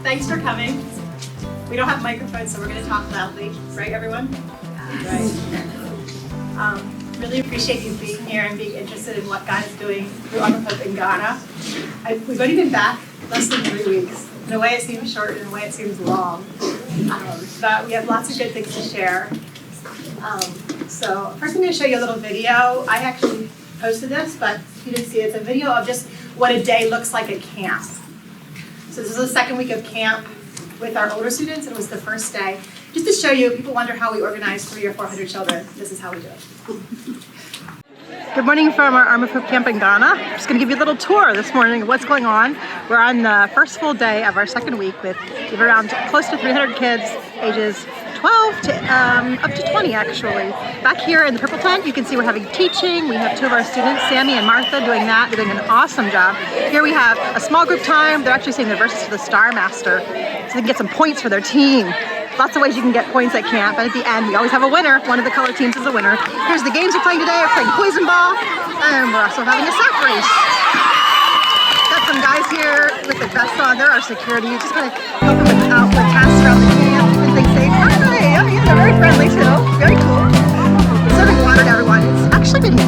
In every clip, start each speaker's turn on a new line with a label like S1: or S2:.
S1: Thanks for coming. We don't have microphones, so we're going to talk loudly. Right, everyone? Right. Really appreciate you being here and being interested in what God is doing through AoH in Ghana. We've only been back less than 3 weeks. In a way it seems short, in a way it seems long. But we have lots of good things to share. So first I'm going to show you a little video. I actually posted this, but if you didn't see it, it's a video of just what a day looks like at camp. So this is the second week of camp with our older students. It was the first day. Just to show you, people wonder how we organize 300 or 400 children. This is how we do it. Good morning from our AoH camp in Ghana. I'm just going to give you a little tour this morning of what's going on. We're on the first full day of our second week with around close to 300 kids, ages 12 to up to 20 actually. Back here in the purple tent, you can see we're having teaching. We have two of our students, Sammy and Martha, doing that. They're doing an awesome job. Here we have a small group time. They're actually saying the verses to the Star Master so they can get some points for their team. Lots of ways you can get points at camp, and at the end we always have a winner. One of the color teams is a winner. Here's the games we're playing today. We're playing poison ball, and we're also having a sack race. Got some guys here with the vests on. They're our security. You just kind of help them out with tasks around the camp and things safe. Hi, oh yeah, they're very friendly too. Very cool. Serving water to everyone. It's actually been,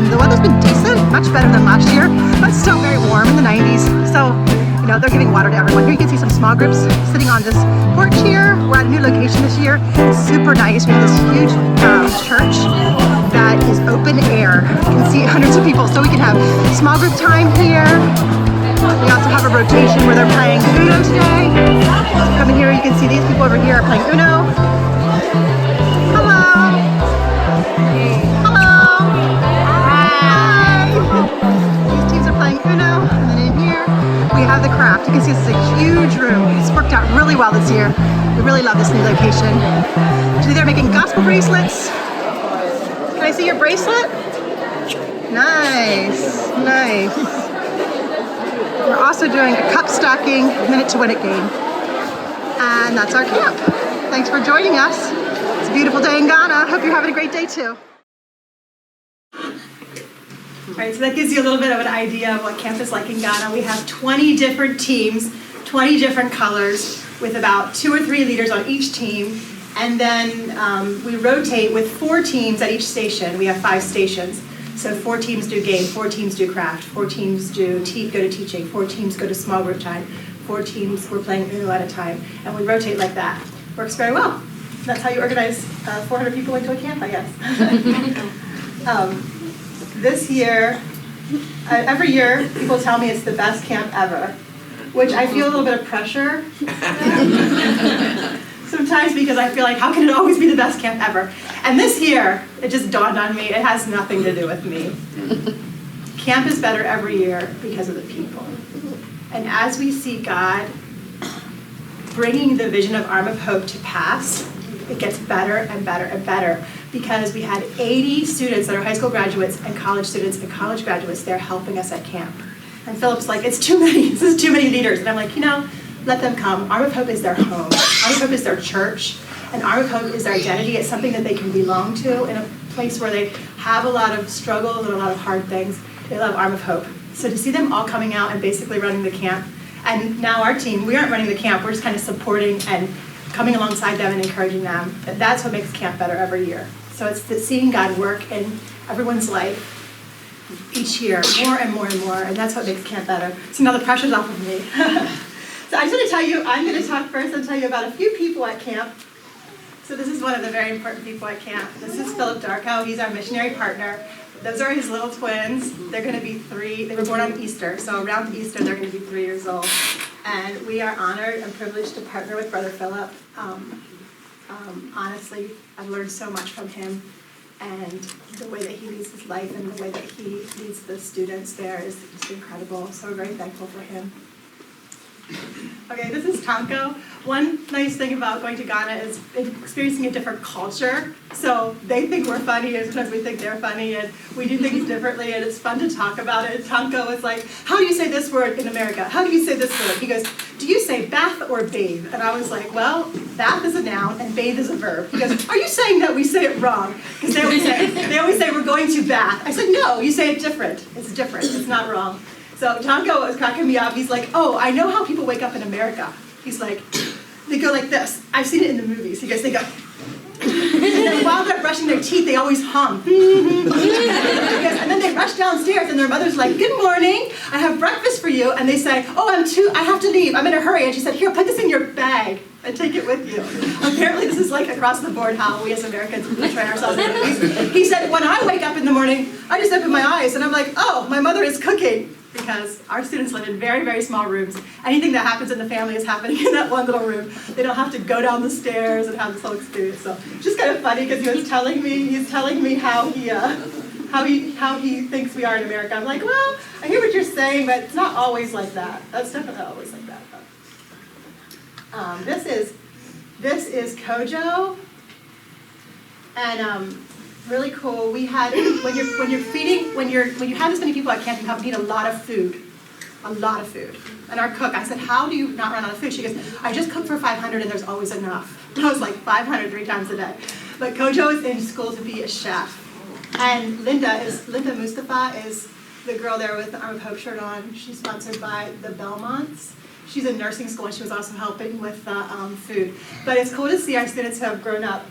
S1: the weather's been decent, much better than last year, but still very warm in the 90s. So, you know, they're giving water to everyone. Here you can see some small groups sitting on this porch here. We're at a new location this year. It's super nice. We have this huge church that is open air. You can see hundreds of people. So we can have small group time here. We also have a rotation where they're playing Uno today. Come in here, you can see these people over here are playing Uno. Hello. Hello. Hi. These teams are playing Uno. And then in here, we have the craft. You can see this is a huge room. It's worked out really well this year. We really love this new location. Today they're making gospel bracelets. Can I see your bracelet? Nice, nice. We're also doing a cup stacking minute to win it game. And that's our camp. Thanks for joining us. It's a beautiful day in Ghana. Hope you're having a great day too. All right, so that gives you a little bit of an idea of what camp is like in Ghana. We have 20 different teams, 20 different colors, with about 2 or 3 leaders on each team. And then we rotate with 4 teams at each station. We have 5 stations. So 4 teams do game, 4 teams do craft, 4 teams go to teaching, 4 teams go to small group time, 4 teams we're playing Uno at a time. And we rotate like that. Works very well. That's how you organize 400 people into a camp, I guess. This year, every year, people tell me it's the best camp ever, which I feel a little bit of pressure. Sometimes because I feel like, how can it always be the best camp ever? And this year, it just dawned on me, it has nothing to do with me. Camp is better every year because of the people. And as we see God bringing the vision of Arm of Hope to pass, it gets better and better and better, because we had 80 students that are high school graduates and college students and college graduates there helping us at camp. And Philip's like, it's too many, this is too many leaders. And I'm like, you know, let them come. Arm of Hope is their home. Arm of Hope is their church. And Arm of Hope is their identity. It's something that they can belong to in a place where they have a lot of struggles and a lot of hard things. They love Arm of Hope. So to see them all coming out and basically running the camp, and now our team, we aren't running the camp, we're just kind of supporting and coming alongside them and encouraging them. That's what makes camp better every year. So it's seeing God work in everyone's life each year, more and more and more, and that's what makes camp better. So now the pressure's off of me. So I'm going to talk first and tell you about a few people at camp. So this is one of the very important people at camp. This is Philip Darko. He's our missionary partner. Those are his little twins. They're going to be 3. They were born on Easter, so around Easter they're going to be 3 years old. And we are honored and privileged to partner with Brother Philip. Honestly, I've learned so much from him, and the way that he leads his life and the way that he leads the students there is just incredible. So we're very thankful for him. Okay, this is Tanko. One nice thing about going to Ghana is experiencing a different culture. So they think we're funny, and sometimes we think they're funny, and we do things differently, and it's fun to talk about it. Tanko was like, how do you say this word in America? How do you say this word? He goes, do you say bath or bathe? And I was like, well, bath is a noun and bathe is a verb. He goes, are you saying that we say it wrong? Because they always say we're going to bath. I said, no, you say it different. It's different. It's not wrong. So Tanko was cracking me up. He's like, oh, I know how people wake up in America. He's like, they go like this. I've seen it in the movies. He goes, they go. And then while they're brushing their teeth, they always hum. And then they rush downstairs, and their mother's like, good morning, I have breakfast for you. And they say, oh, I have to leave, I'm in a hurry. And she said, here, put this in your bag and take it with you. Apparently this is like across the board how we as Americans portray ourselves in movies. He said, when I wake up in the morning, I just open my eyes and I'm like, oh, my mother is cooking. Because our students live in very, very small rooms. Anything that happens in the family is happening in that one little room. They don't have to go down the stairs and have this whole experience. So it's just kind of funny because he's telling me how he thinks we are in America. I'm like, well, I hear what you're saying, but it's not always like that. That's definitely not always like that. This is Kojo, and really cool. We had when you have this many people at camp, you need a lot of food, And our cook, I said, how do you not run out of food? She goes, I just cook for 500 and there's always enough. And I was like 500 3 times a day. But Kojo is in school to be a chef, and Linda Mustafa is the girl there with the Arm of Hope shirt on. She's sponsored by the Belmonts. She's in nursing school and she was also helping with food. But it's cool to see our students who have grown up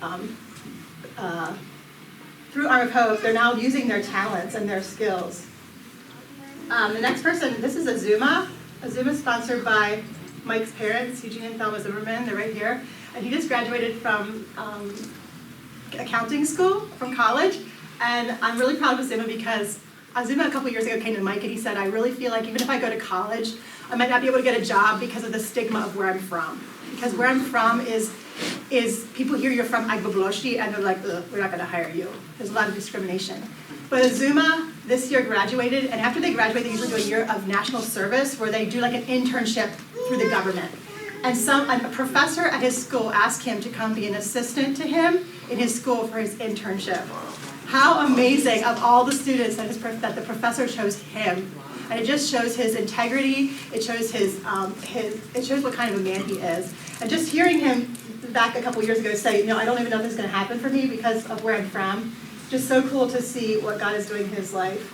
S1: through Arm of Hope. They're now using their talents and their skills. The next person, this is Azuma. Azuma is sponsored by Mike's parents, Eugene and Thelma Zimmerman. They're right here. And he just graduated from accounting school, from college. And I'm really proud of Azuma because Azuma a couple years ago came to Mike and he said, I really feel like even if I go to college, I might not be able to get a job because of the stigma of where I'm from. Because where I'm from is people hear you're from Agbabloshi and they're like, ugh, we're not going to hire you. There's a lot of discrimination. But Azuma this year graduated, and after they graduate, they usually do a year of national service where they do like an internship through the government. And a professor at his school asked him to come be an assistant to him in his school for his internship. How amazing of all the students that the professor chose him. And it just shows his integrity. It shows it shows what kind of a man he is. And just hearing him back a couple years ago say, I don't even know if this is going to happen for me because of where I'm from. Just so cool to see what God is doing in his life.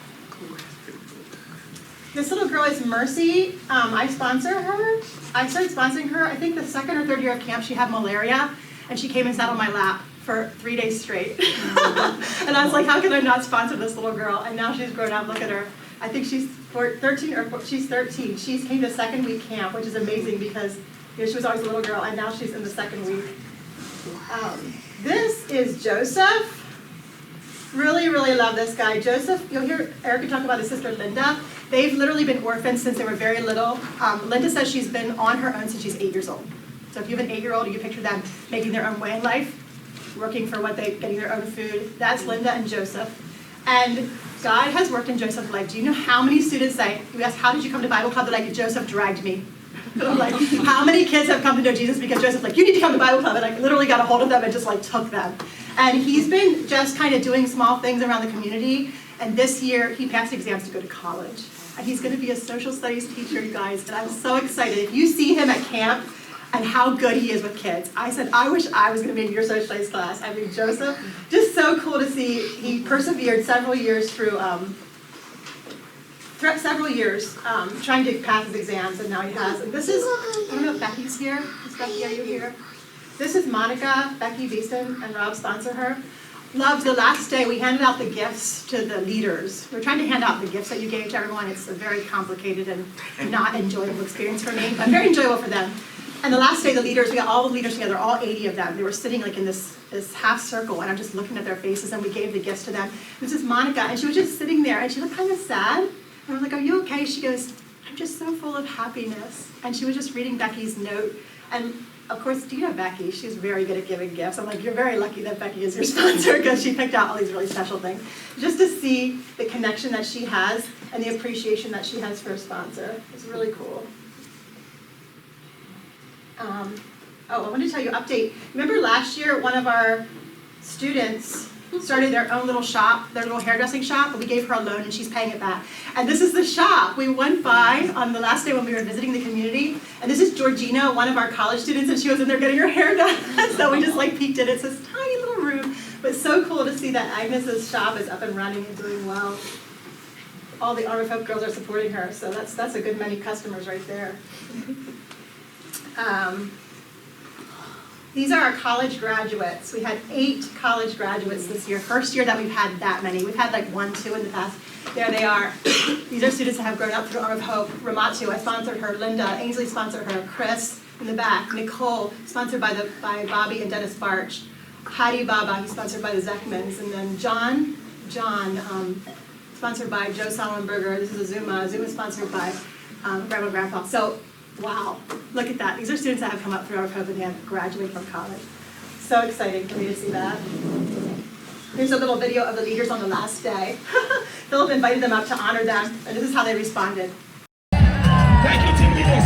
S1: This little girl is Mercy. I sponsor her. I started sponsoring her, I think the 2nd or 3rd year of camp. She had malaria, and she came and sat on my lap for 3 days straight. And I was like, how can I not sponsor this little girl? And now she's grown up. Look at her. I think she's 13, or she's 13. She came to 2nd week camp, which is amazing because she was always a little girl, and now she's in the 2nd week. This is Joseph. Really, really love this guy. Joseph, you'll hear Erica talk about his sister Linda. They've literally been orphans since they were very little. Linda says she's been on her own since she's 8 years old. So if you have an 8-year-old, you can picture them making their own way in life, working for getting their own food. That's Linda and Joseph. And God has worked in Joseph's life. Do you know how many students say, you ask, how did you come to Bible Club? They're like, Joseph dragged me. I'm like, how many kids have come to know Jesus because Joseph's like, you need to come to Bible Club? And I literally got a hold of them and just like took them. And he's been just kind of doing small things around the community. And this year, he passed exams to go to college. And he's going to be a social studies teacher, you guys. And I'm so excited. If you see him at camp and how good he is with kids, I said, I wish I was going to be in your social studies class. I mean, Joseph, just so cool to see. He persevered several years through, trying to pass his exams, and now he has. And this is, I don't know if Becky's here. Is Becky, are you here? This is Monica, Becky Beeston, and Rob sponsor her. Loved the last day we handed out the gifts to the leaders. We're trying to hand out the gifts that you gave to everyone. It's a very complicated and not enjoyable experience for me, but very enjoyable for them. And the last day, we got all the leaders together, all 80 of them. They were sitting like in this half circle, and I'm just looking at their faces, and we gave the gifts to them. This is Monica, and she was just sitting there, and she looked kind of sad. And I was like, are you okay? She goes, I'm just so full of happiness. And she was just reading Becky's note. And of course, do you know Becky? She's very good at giving gifts. I'm like, you're very lucky that Becky is your sponsor because she picked out all these really special things. Just to see the connection that she has and the appreciation that she has for a sponsor. It's really cool. I wanted to tell you an update. Remember last year, one of our students started their own little shop, their little hairdressing shop, and we gave her a loan and she's paying it back. And this is the shop. We went by on the last day when we were visiting the community, and this is Georgina, one of our college students, and she was in there getting her hair done. So we just like peeked in. It's this tiny little room, but so cool to see that Agnes's shop is up and running and doing well. All the Arm of Hope girls are supporting her, so that's a good many customers right there. These are our college graduates. We had 8 college graduates this year. First year that we've had that many. We've had like 1, 2 in the past. There they are. These are students that have grown up through Arm of Hope. Ramatu, I sponsored her. Linda, Ainsley sponsored her. Chris in the back. Nicole, sponsored by Bobby and Dennis Barch. Hattie Baba, he's sponsored by the Zeckmans. And then John, sponsored by Joe Sonnenberger. This is a Zuma sponsored by Grandma and Grandpa. So, wow, look at that. These are students that have come up through our COVID and graduate from college. So exciting for me to see that. Here's a little video of the leaders on the last day. Philip invited them up to honor them, and this is how they responded.
S2: Thank you, team leaders.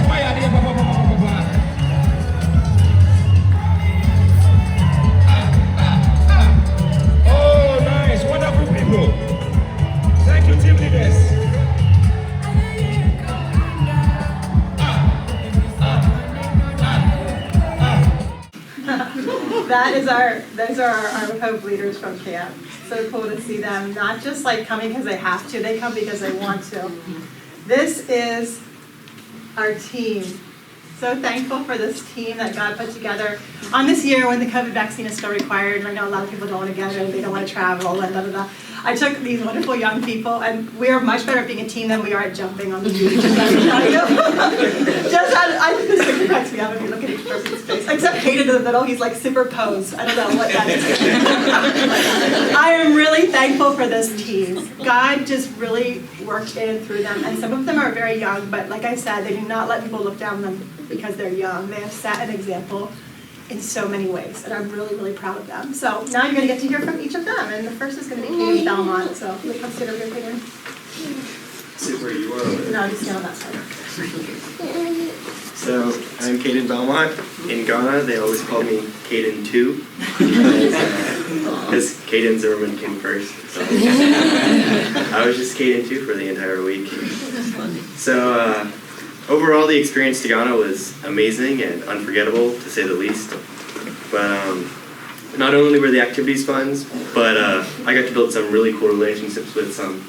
S2: Oh, nice. Wonderful people. Thank you, team leaders.
S1: Those are our Arm of Hope leaders from camp. So cool to see them, not just like coming because they have to, they come because they want to. This is our team. So thankful for this team that God put together on this year when the COVID vaccine is still required. And I know a lot of people don't want to get it, they don't want to travel, and blah, blah, blah. I took these wonderful young people, and we are much better at being a team than we are at jumping on the beach. I think this picture cracks me up if you look at each person's face. Except Caden in the middle, he's like superposed. I don't know what that is. I am really thankful for this team. God just really worked in and through them, and some of them are very young, but like I said, they do not let people look down on them because they're young. They have set an example in so many ways, and I'm really, really proud of them. So now you're going to get to hear from each of them, and the first is going to be Katie Belmont. So will you come sit over here, Kaden?
S3: Sit where you are.
S1: No, just stand on that side.
S3: So I'm Caden Belmont. In Ghana, they always call me Caden 2 because Caden Zimmerman came first. So I was just Caden 2 for the entire week. So overall, the experience to Ghana was amazing and unforgettable, to say the least. But not only were the activities fun, but I got to build some really cool relationships with some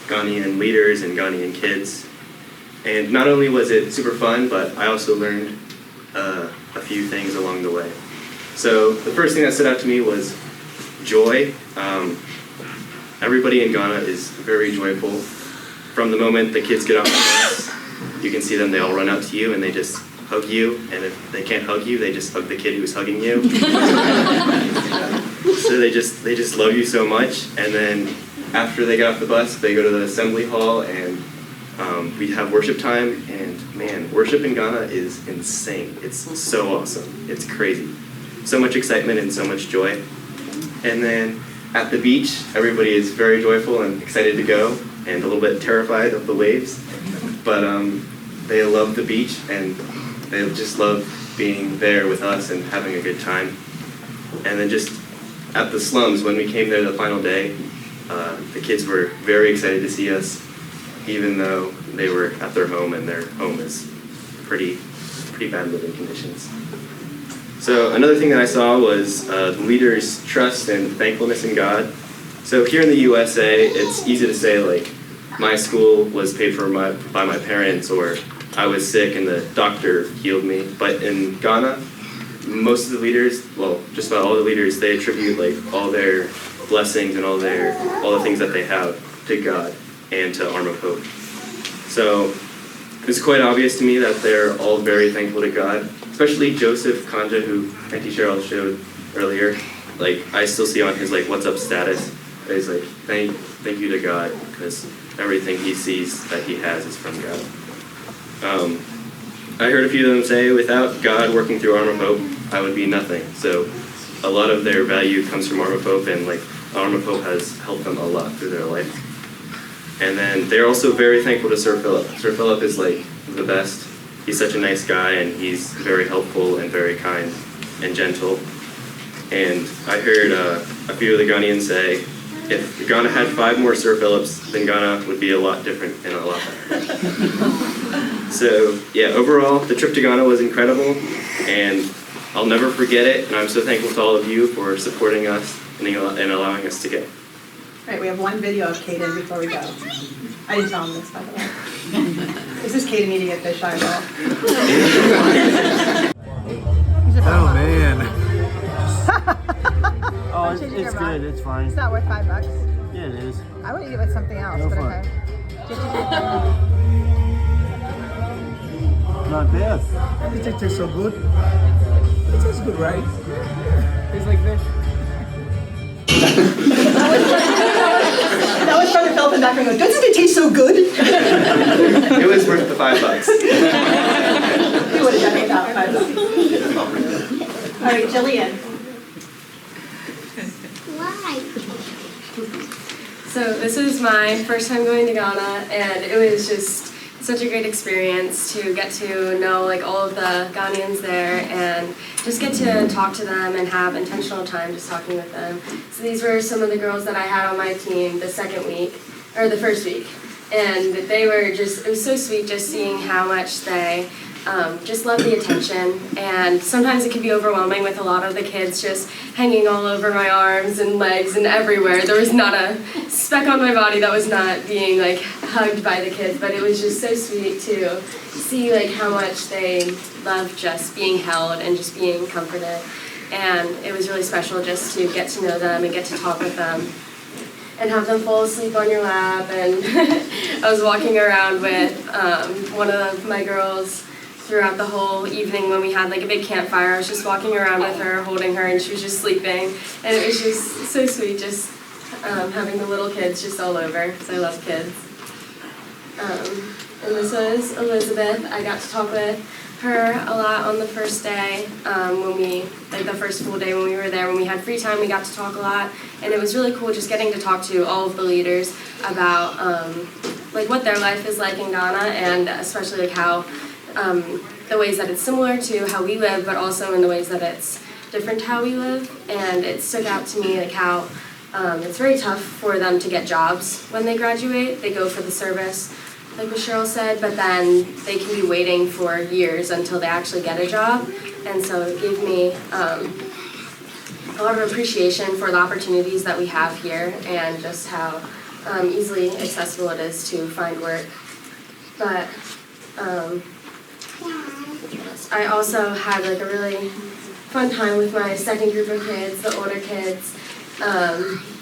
S3: Ghanaian leaders and Ghanaian kids. And not only was it super fun, but I also learned a few things along the way. So the first thing that stood out to me was joy. Everybody in Ghana is very joyful. From the moment the kids get off the bus, you can see them, they all run up to you and they just hug you. And if they can't hug you, they just hug the kid who's hugging you. So they just love you so much. And then after they get off the bus, they go to the assembly hall and we have worship time, and man, worship in Ghana is insane. It's so awesome. It's crazy. So much excitement and so much joy. And then at the beach, everybody is very joyful and excited to go, and a little bit terrified of the waves. But they love the beach, and they just love being there with us and having a good time. And then just at the slums, when we came there the final day, the kids were very excited to see us, even though they were at their home, and their home is pretty bad living conditions. So another thing that I saw was the leaders' trust and thankfulness in God. So here in the USA, it's easy to say, like, my school was paid for by my parents, or I was sick and the doctor healed me. But in Ghana, most of the leaders, well, just about all the leaders, they attribute like all their blessings and all the things that they have to God and to Arm of Hope. So it's quite obvious to me that they're all very thankful to God, especially Joseph Kanja, who Auntie Cheryl showed earlier. Like, I still see on his like what's up status, he's like, thank you to God, because everything he sees that he has is from God. I heard a few of them say, without God working through Arm of Hope, I would be nothing. So a lot of their value comes from Arm of Hope, and like Arm of Hope has helped them a lot through their life. And then they're also very thankful to Sir Philip. Sir Philip is like the best. He's such a nice guy, and he's very helpful and very kind and gentle. And I heard a few of the Ghanaians say, if Ghana had 5 more Sir Philips, then Ghana would be a lot different and a lot better. So yeah, overall, the trip to Ghana was incredible, and I'll never forget it. And I'm so thankful to all of you for supporting us and allowing us to go.
S1: All right, we have one video of Caden before we go. I didn't tell him this, by the way. This is Caden eating a fish eyeball.
S4: Oh man.
S5: Oh,
S1: Changing your
S5: it's
S1: mind.
S5: good. It's fine.
S1: It's not worth $5.
S5: Yeah, it is.
S1: I would eat it with something else,
S5: No
S1: but
S5: fun.
S1: okay.
S5: Not bad.
S4: It tastes so good. It tastes good, right? Tastes like fish.
S1: That was from the Philip in the background going, doesn't it taste so good?
S3: It was worth the $5.
S1: We would have done it without $5. All right, Jillian.
S6: So this is my first time going to Ghana, and it was just such a great experience to get to know like all of the Ghanaians there and just get to talk to them and have intentional time just talking with them. So these were some of the girls that I had on my team the first week. And they were just, it was so sweet just seeing how much they just love the attention, and sometimes it can be overwhelming with a lot of the kids just hanging all over my arms and legs and everywhere. There was not a speck on my body that was not being like hugged by the kids, but it was just so sweet to see like how much they love just being held and just being comforted. And it was really special just to get to know them and get to talk with them and have them fall asleep on your lap. And I was walking around with one of my girls throughout the whole evening when we had like a big campfire. I was just walking around with her, holding her, and she was just sleeping. And it was just so sweet just having the little kids just all over, because I love kids. And this was Elizabeth. I got to talk with her a lot on the first day, the first full day when we were there. When we had free time, we got to talk a lot. And it was really cool just getting to talk to all of the leaders about like what their life is like in Ghana, and especially like how the ways that it's similar to how we live, but also in the ways that it's different to how we live. And it stuck out to me like how it's very tough for them to get jobs when they graduate. They go for the service, like what Cheryl said, but then they can be waiting for years until they actually get a job. And so it gave me a lot of appreciation for the opportunities that we have here and just how easily accessible it is to find work. But I also had like a really fun time with my second group of kids, the older kids.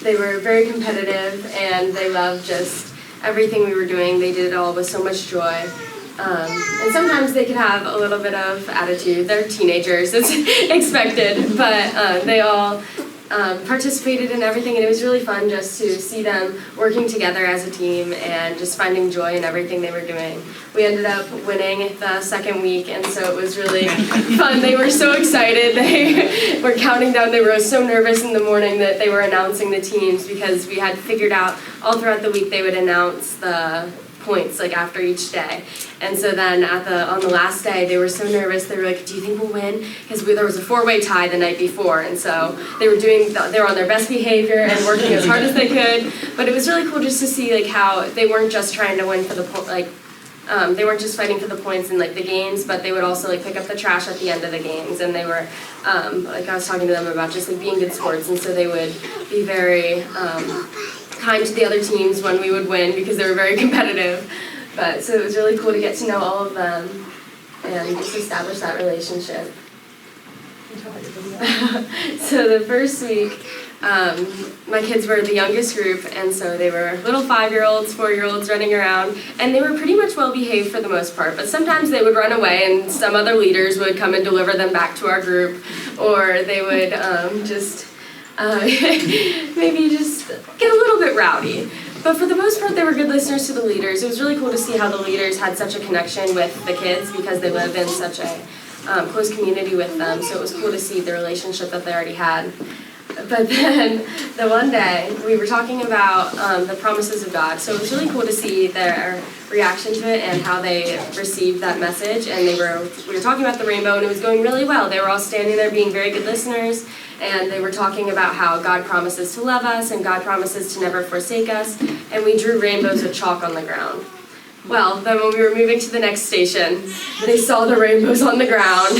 S6: They were very competitive and they loved just everything we were doing. They did it all with so much joy. And sometimes they could have a little bit of attitude. They're teenagers, it's expected, but they all participated in everything, and it was really fun just to see them working together as a team and just finding joy in everything they were doing. We ended up winning the second week, and so it was really fun. They were so excited. They were counting down. They were so nervous in the morning that they were announcing the teams, because we had figured out all throughout the week they would announce the points like after each day. And so then on the last day, they were so nervous. They were like, "Do you think we'll win?" Because there was a 4-way tie the night before, and so they were on their best behavior and working as hard as they could. But it was really cool just to see like how they weren't just trying to win for the they weren't just fighting for the points in like the games, but they would also like pick up the trash at the end of the games. And they were like, I was talking to them about just like being good sports, and so they would be very kind to the other teams when we would win, because they were very competitive. But so it was really cool to get to know all of them and just establish that relationship. So the first week, my kids were the youngest group, and so they were little 5-year-olds, 4-year-olds running around, and they were pretty much well behaved for the most part, but sometimes they would run away and some other leaders would come and deliver them back to our group, or they would maybe just get a little bit rowdy. But for the most part, they were good listeners to the leaders. It was really cool to see how the leaders had such a connection with the kids, because they lived in such a close community with them. So it was cool to see the relationship that they already had. But then the one day, we were talking about the promises of God. So it was really cool to see their reaction to it and how they received that message. And we were talking about the rainbow, and it was going really well. They were all standing there being very good listeners, and they were talking about how God promises to love us and God promises to never forsake us. And we drew rainbows with chalk on the ground. Well, then when we were moving to the next station, they saw the rainbows on the ground.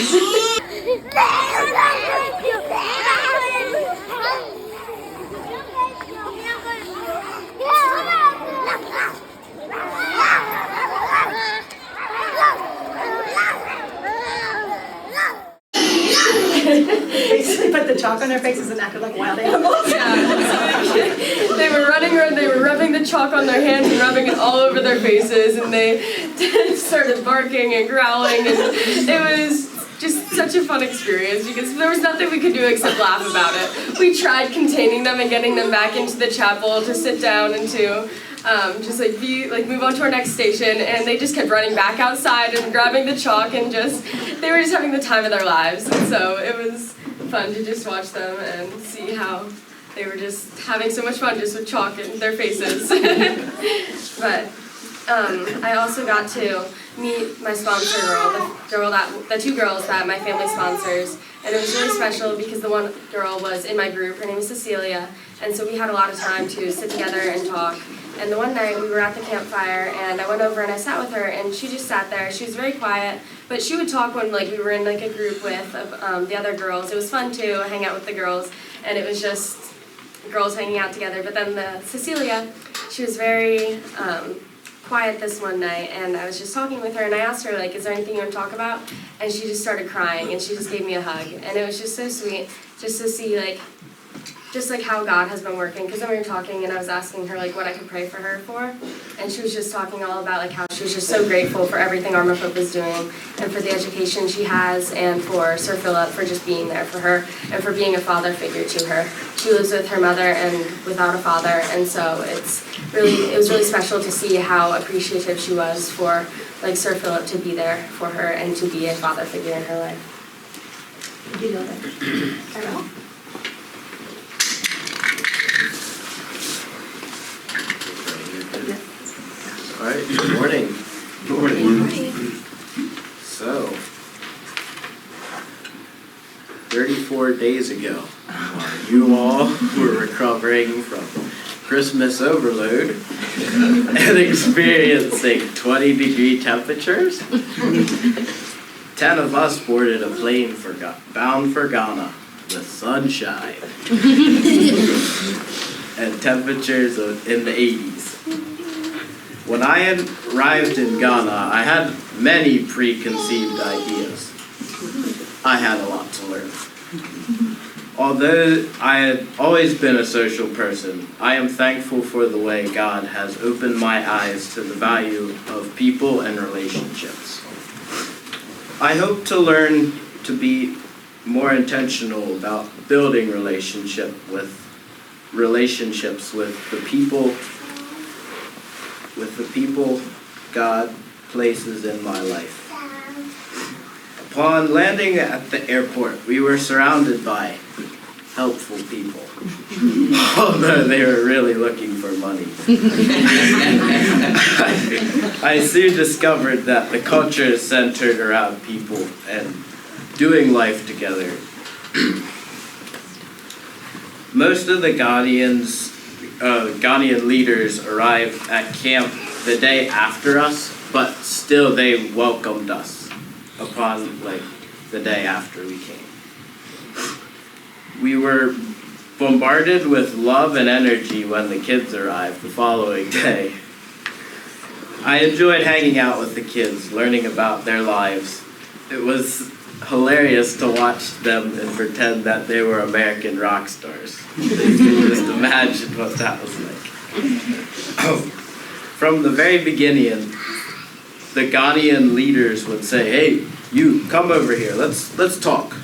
S1: on their faces and acted like wild animals.
S6: They were running around, they were rubbing the chalk on their hands and rubbing it all over their faces, and they started barking and growling, and it was just such a fun experience because there was nothing we could do except laugh about it. We tried containing them and getting them back into the chapel to sit down and to just move on to our next station, and they just kept running back outside and grabbing the chalk, and they were just having the time of their lives. And so it was fun to just watch them and see how they were just having so much fun just with chalk in their faces. But I also got to meet my sponsor girl, the two girls that my family sponsors, and it was really special because the one girl was in my group. Her name is Cecilia, and so we had a lot of time to sit together and talk. And the one night we were at the campfire, and I went over and I sat with her, and she just sat there. She was very quiet, but she would talk when we were in a group with the other girls. It was fun to hang out with the girls, and it was just girls hanging out together. But then Cecilia, she was very quiet this one night, and I was just talking with her, and I asked her, is there anything you want to talk about? And she just started crying, and she just gave me a hug, and it was just so sweet just to see how God has been working. Because then we were talking, and I was asking her what I could pray for her for, and she was just talking all about how she was just so grateful for everything Arm of Hope is doing, and for the education she has, and for Sir Philip for just being there for her, and for being a father figure to her. She lives with her mother and without a father, and so it was really special to see how appreciative she was for Sir Philip to be there for her and to be a father figure in her life.
S1: You know that. Carol?
S5: All right, good morning. Good morning. So, 34 days ago, while you all were recovering from Christmas overload and experiencing 20-degree temperatures, 10 of us boarded a plane bound for Ghana with sunshine and temperatures in the 80s. When I arrived in Ghana, I had many preconceived ideas. I had a lot to learn. Although I had always been a social person, I am thankful for the way God has opened my eyes to the value of people and relationships. I hope to learn to be more intentional about building relationships with the people God places in my life. Upon landing at the airport, we were surrounded by helpful people, although they were really looking for money. I soon discovered that the culture is centered around people and doing life together. Most of the Ghanaian leaders arrived at camp the day after us, but still they welcomed us upon the day after we came. We were bombarded with love and energy when the kids arrived the following day. I enjoyed hanging out with the kids, learning about their lives. It was hilarious to watch them and pretend that they were American rock stars. You can just imagine what that was like. From the very beginning, the Ghanaian leaders would say, "Hey, you, come over here, let's talk."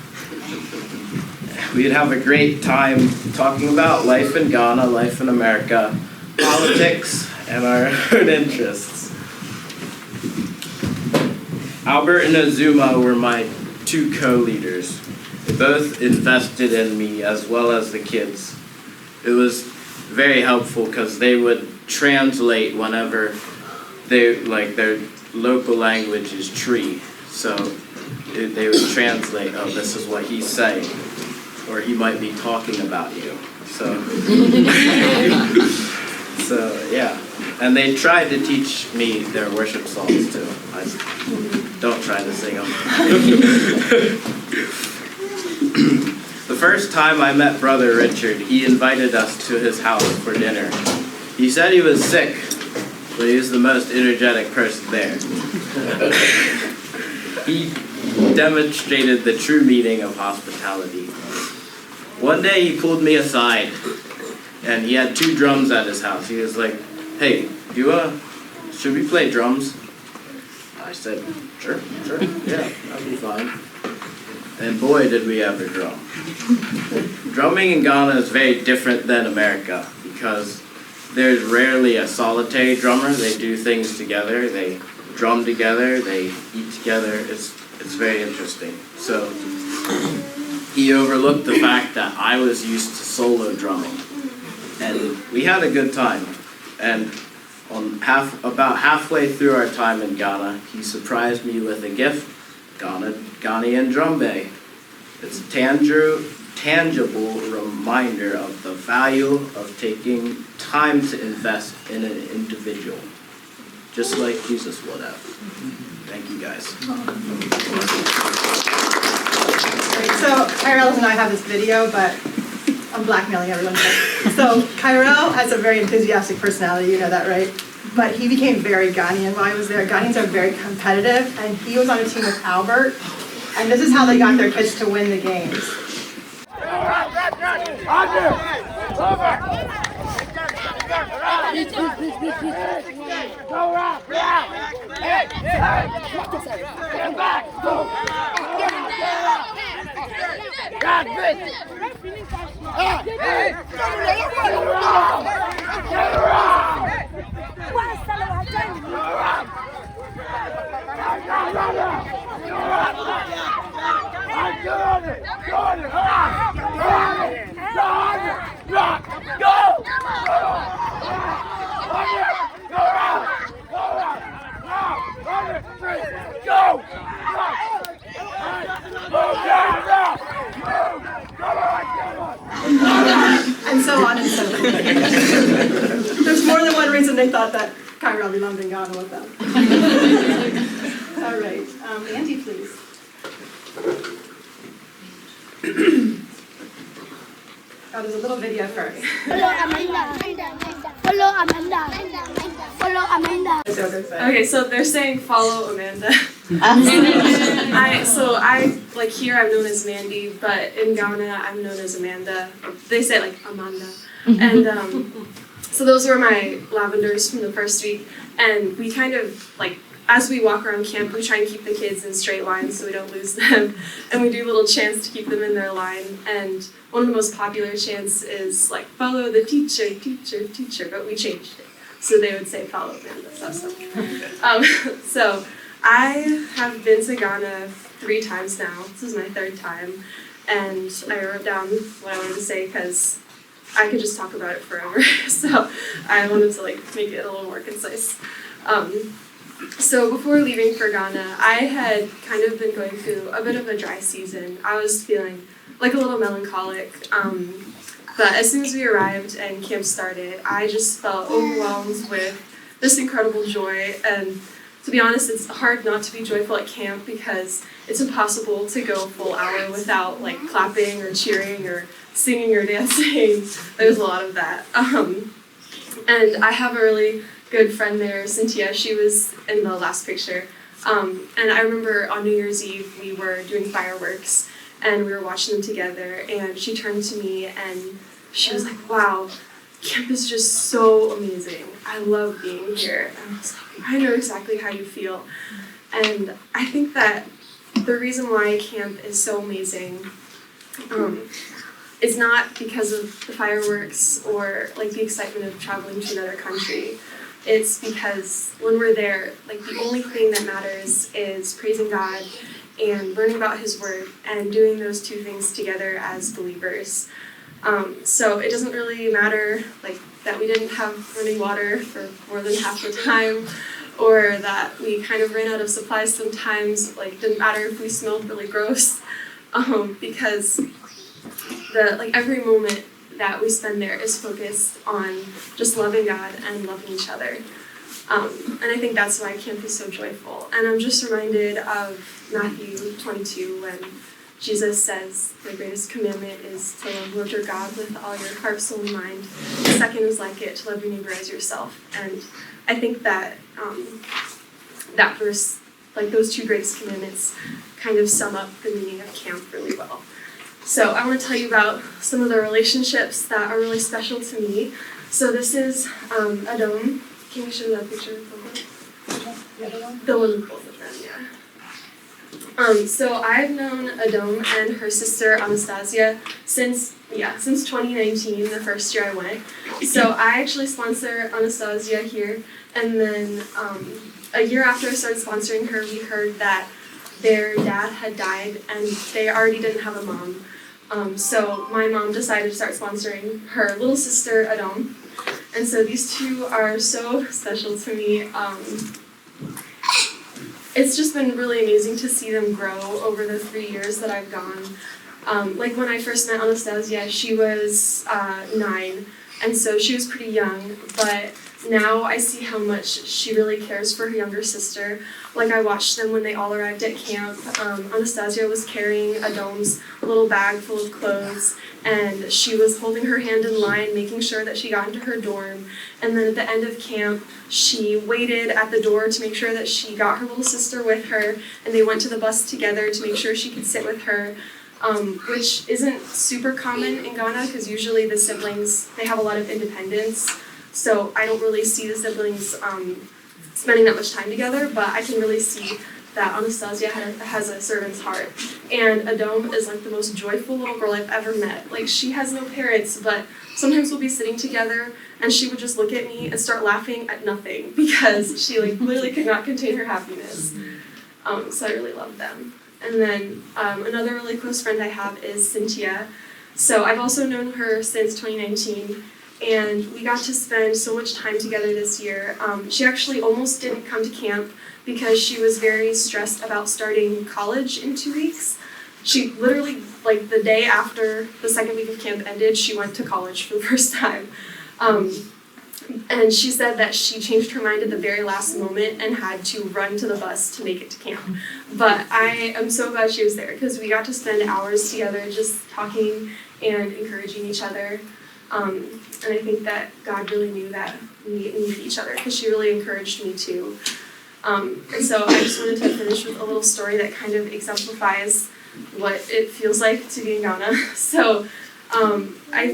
S5: We'd have a great time talking about life in Ghana, life in America, politics, and our own interests. Albert and Azuma were my two co-leaders. They both invested in me as well as the kids. It was very helpful because they would translate whenever their local language is tree. So they would translate, oh, this is what he's saying, or he might be talking about you. So yeah. And they tried to teach me their worship songs too. I don't try to sing them. The first time I met Brother Richard, he invited us to his house for dinner. He said he was sick, but he was the most energetic person there. He demonstrated the true meaning of hospitality. One day he pulled me aside, and he had 2 drums at his house. He was like, "Hey, should we play drums?" I said, sure, yeah, that'll be fine. And boy, did we ever drum. Drumming in Ghana is very different than America because there's rarely a solitary drummer. They do things together, they drum together, they eat together. It's very interesting. So he overlooked the fact that I was used to solo drumming. And we had a good time. And about halfway through our time in Ghana, he surprised me with a gift, Ghanaian drum bay. It's a tangible reminder of the value of taking time to invest in an individual, just like Jesus would have. Thank you, guys.
S1: Great. So Kyrell and I have this video, but I'm blackmailing everyone today. So Kyrell has a very enthusiastic personality, you know that, right? But he became very Ghanaian while I was there. Ghanaians are very competitive, and he was on a team with Albert, and this is how they got their kids to win the games. And so on and so forth. There's more than one reason they thought that Kyrell belonged in Ghana with them. All right, Andy, please. Oh, there's a little video first.
S7: Follow Amanda. Follow Amanda. Follow Amanda.
S8: Okay, so they're saying follow Amanda. Like here I'm known as Mandy, but in Ghana I'm known as Amanda. They say like Amanda. And so those were my lavenders from the first week. And we kind of like, as we walk around camp, we try and keep the kids in straight lines so we don't lose them. And we do little chants to keep them in their line. And one of the most popular chants is like, follow the teacher, teacher, teacher, but we changed it. So they would say follow Amanda, so I have been to Ghana 3 times now. This is my 3rd time. And I wrote down what I wanted to say because I could just talk about it forever. So I wanted to like make it a little more concise. So before leaving for Ghana, I had kind of been going through a bit of a dry season. I was feeling like a little melancholic. But as soon as we arrived and camp started, I just felt overwhelmed with this incredible joy. And to be honest, it's hard not to be joyful at camp because it's impossible to go a full hour without like clapping or cheering or singing or dancing. There's a lot of that. And I have a really good friend there, Cynthia. She was in the last picture. And I remember on New Year's Eve, we were doing fireworks and we were watching them together. And she turned to me and she was like, wow, camp is just so amazing. I love being here. And I was like, I know exactly how you feel. And I think that the reason why camp is so amazing is not because of the fireworks or like the excitement of traveling to another country. It's because when we're there, like the only thing that matters is praising God and learning about His Word and doing those 2 things together as believers. So it doesn't really matter like that we didn't have running water for more than half the time, or that we kind of ran out of supplies sometimes. Like it didn't matter if we smelled really gross, because every moment that we spend there is focused on just loving God and loving each other. And I think that's why camp is so joyful. And I'm just reminded of Matthew 22 when Jesus says the greatest commandment is to love Lord your God with all your heart, soul, and mind. The second is like it, to love your neighbor as yourself. And I think that that verse, like those 2 greatest commandments, kind of sum up the meaning of camp really well. So I want to tell you about some of the relationships that are really special to me. So this is Adom. Can you show that picture? The one with both of them, yeah. So I've known Adom and her sister Anastasia since 2019, the first year I went. So I actually sponsor Anastasia here, and then a year after I started sponsoring her, we heard that their dad had died and they already didn't have a mom. So my mom decided to start sponsoring her little sister Adom. And so these two are so special to me. It's just been really amazing to see them grow over the 3 years that I've gone. Like when I first met Anastasia, she was 9, and so she was pretty young, but now I see how much she really cares for her younger sister. Like I watched them when they all arrived at camp. Anastasia was carrying Adom's little bag full of clothes, and she was holding her hand in line, making sure that she got into her dorm. And then at the end of camp, she waited at the door to make sure that she got her little sister with her, and they went to the bus together to make sure she could sit with her. Which isn't super common in Ghana, because usually the siblings, they have a lot of independence. So I don't really see the siblings spending that much time together, but I can really see that Anastasia has a servant's heart. And Adom is like the most joyful little girl I've ever met. Like she has no parents, but sometimes we'll be sitting together and she would just look at me and start laughing at nothing because she like literally could not contain her happiness. So I really love them. And then another really close friend I have is Cynthia. So I've also known her since 2019. And we got to spend so much time together this year. She actually almost didn't come to camp because she was very stressed about starting college in 2 weeks. She literally, like the day after the second week of camp ended, she went to college for the first time. And she said that she changed her mind at the very last moment and had to run to the bus to make it to camp. But I am so glad she was there because we got to spend hours together just talking and encouraging each other. And I think that God really knew that we needed each other because she really encouraged me too. And so I just wanted to finish with a little story that kind of exemplifies what it feels like to be in Ghana. So I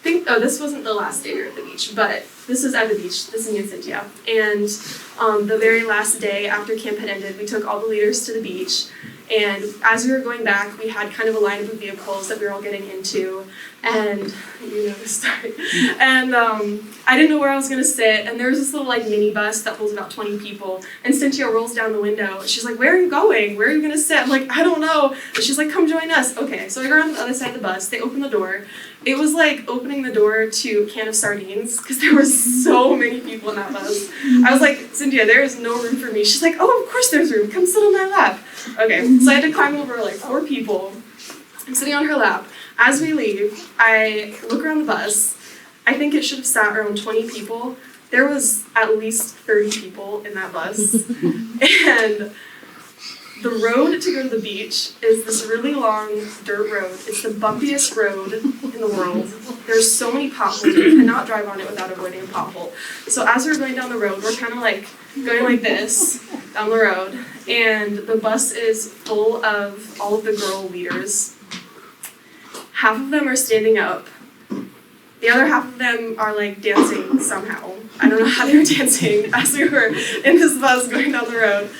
S8: think, this wasn't the last day we were at the beach, but this is at the beach. This is me and Cynthia. And the very last day after camp had ended, we took all the leaders to the beach. And as we were going back, we had kind of a lineup of vehicles that we were all getting into, and you know the story. And I didn't know where I was gonna sit, and there was this little like mini bus that holds about 20 people, and Cynthia rolls down the window, and she's like, "Where are you going? Where are you gonna sit?" I'm like, "I don't know." And she's like, "Come join us." Okay, so I go around the other side of the bus, they open the door. It was like opening the door to a can of sardines, because there were so many people in that bus. I was like, "Cynthia, there is no room for me." She's like, "Oh, of course there's room, come sit on my lap." Okay, so I had to climb over like 4 people. I'm sitting on her lap. As we leave, I look around the bus. I think it should have sat around 20 people. There was at least 30 people in that bus. And the road to go to the beach is this really long dirt road. It's the bumpiest road in the world. There's so many potholes. You cannot drive on it without avoiding a pothole. So as we're going down the road, we're kind of like going like this down the road. And the bus is full of all of the girl leaders. Half of them are standing up. The other half of them are like dancing somehow. I don't know how they were dancing as we were in this bus going down the road,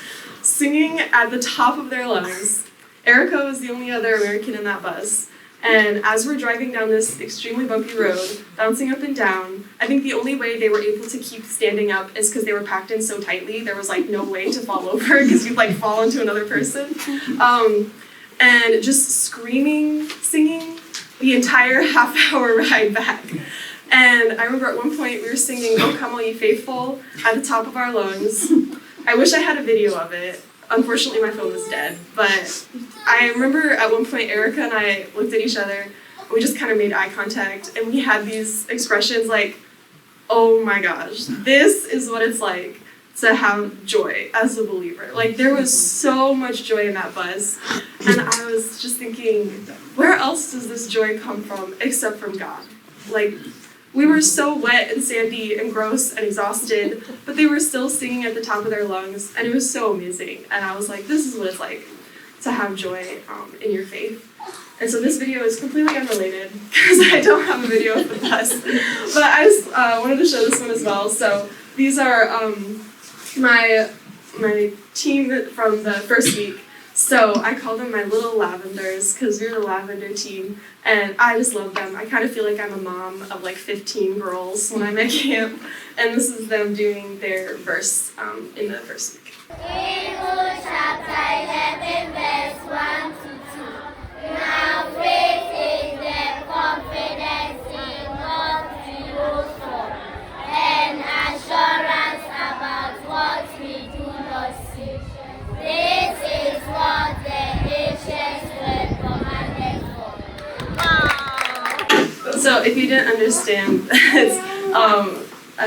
S8: singing at the top of their lungs. Erica was the only other American in that bus. And as we're driving down this extremely bumpy road, bouncing up and down, I think the only way they were able to keep standing up is because they were packed in so tightly. There was like no way to fall over because you'd like fall into another person. And just screaming, singing the entire half-hour ride back. And I remember at one point we were singing "O Come All Ye Faithful" at the top of our lungs. I wish I had a video of it. Unfortunately, my phone was dead. But I remember at one point Erica and I looked at each other, and we just kind of made eye contact, and we had these expressions like, "Oh my gosh, this is what it's like to have joy as a believer." Like, there was so much joy in that bus, and I was just thinking, where else does this joy come from except from God? Like, we were so wet and sandy and gross and exhausted, but they were still singing at the top of their lungs, and it was so amazing. And I was like, this is what it's like to have joy in your faith. And so this video is completely unrelated because I don't have a video of the bus. But I just wanted to show this one as well. So these are my team from the first week. So I call them my little lavenders because we're the lavender team. And I just love them. I kind of feel like I'm a mom of like 15 girls when I'm at camp. And this is them doing their verse in the first week.
S7: AoH chapter 11 verse 1 to 2. Now faith is the confidence in what we hope for and assurance about what we do not see. This is what the ancients were commanded for.
S8: So if you didn't understand, it's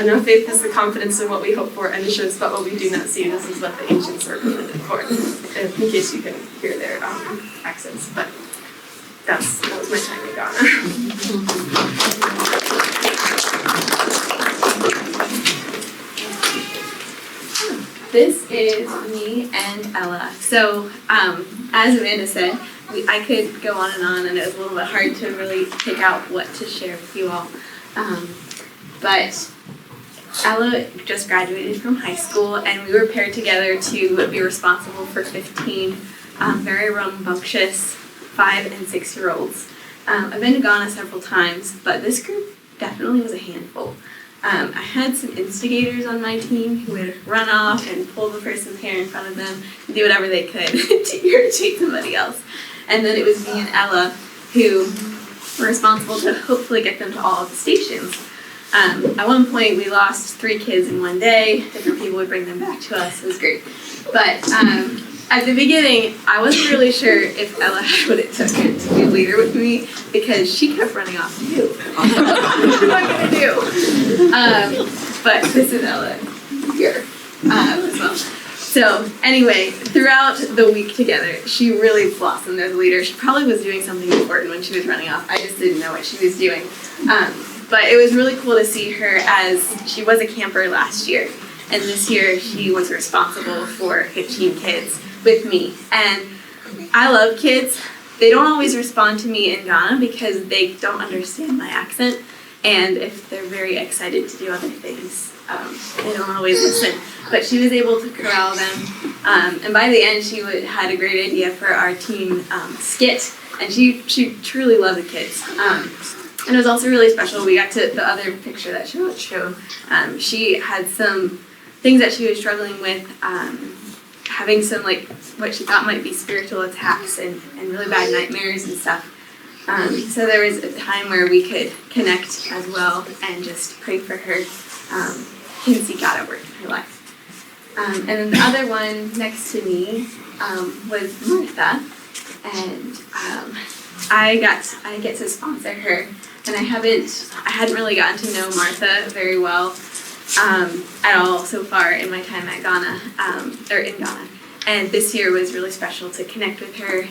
S8: enough faith is the confidence in what we hope for and assurance about what we do not see. This is what the ancients were commanded for. In case you can hear their accents, but that was my time in Ghana.
S9: This is me and Ella. So, as Amanda said, I could go on, and it was a little bit hard to really pick out what to share with you all. But Ella just graduated from high school, and we were paired together to be responsible for 15 very rambunctious 5- and 6-year-olds. I've been to Ghana several times, but this group definitely was a handful. I had some instigators on my team who would run off and pull the person's hair in front of them and do whatever they could to irritate somebody else. And then it was me and Ella who were responsible to hopefully get them to all of the stations. At one point, we lost 3 kids in one day. Different people would bring them back to us. It was great. But at the beginning, I wasn't really sure if Ella had what it took to be a leader with me because she kept running off too. What am I going to do? But this is Ella here as well. So anyway, throughout the week together, she really blossomed as a leader. She probably was doing something important when she was running off. I just didn't know what she was doing. But it was really cool to see her as she was a camper last year. And this year she was responsible for 15 kids with me. And I love kids. They don't always respond to me in Ghana because they don't understand my accent. And if they're very excited to do other things, they don't always listen. But she was able to corral them. And by the end, she had a great idea for our team skit. And she truly loved the kids. And it was also really special. We got to the other picture that she would show. She had some things that she was struggling with, having some like what she thought might be spiritual attacks and really bad nightmares and stuff. So there was a time where we could connect as well and just pray for her and see God at work in her life. And then the other one next to me was Martha, and I get to sponsor her. And I hadn't really gotten to know Martha very well at all so far in my time at Ghana, or in Ghana. And this year was really special to connect with her.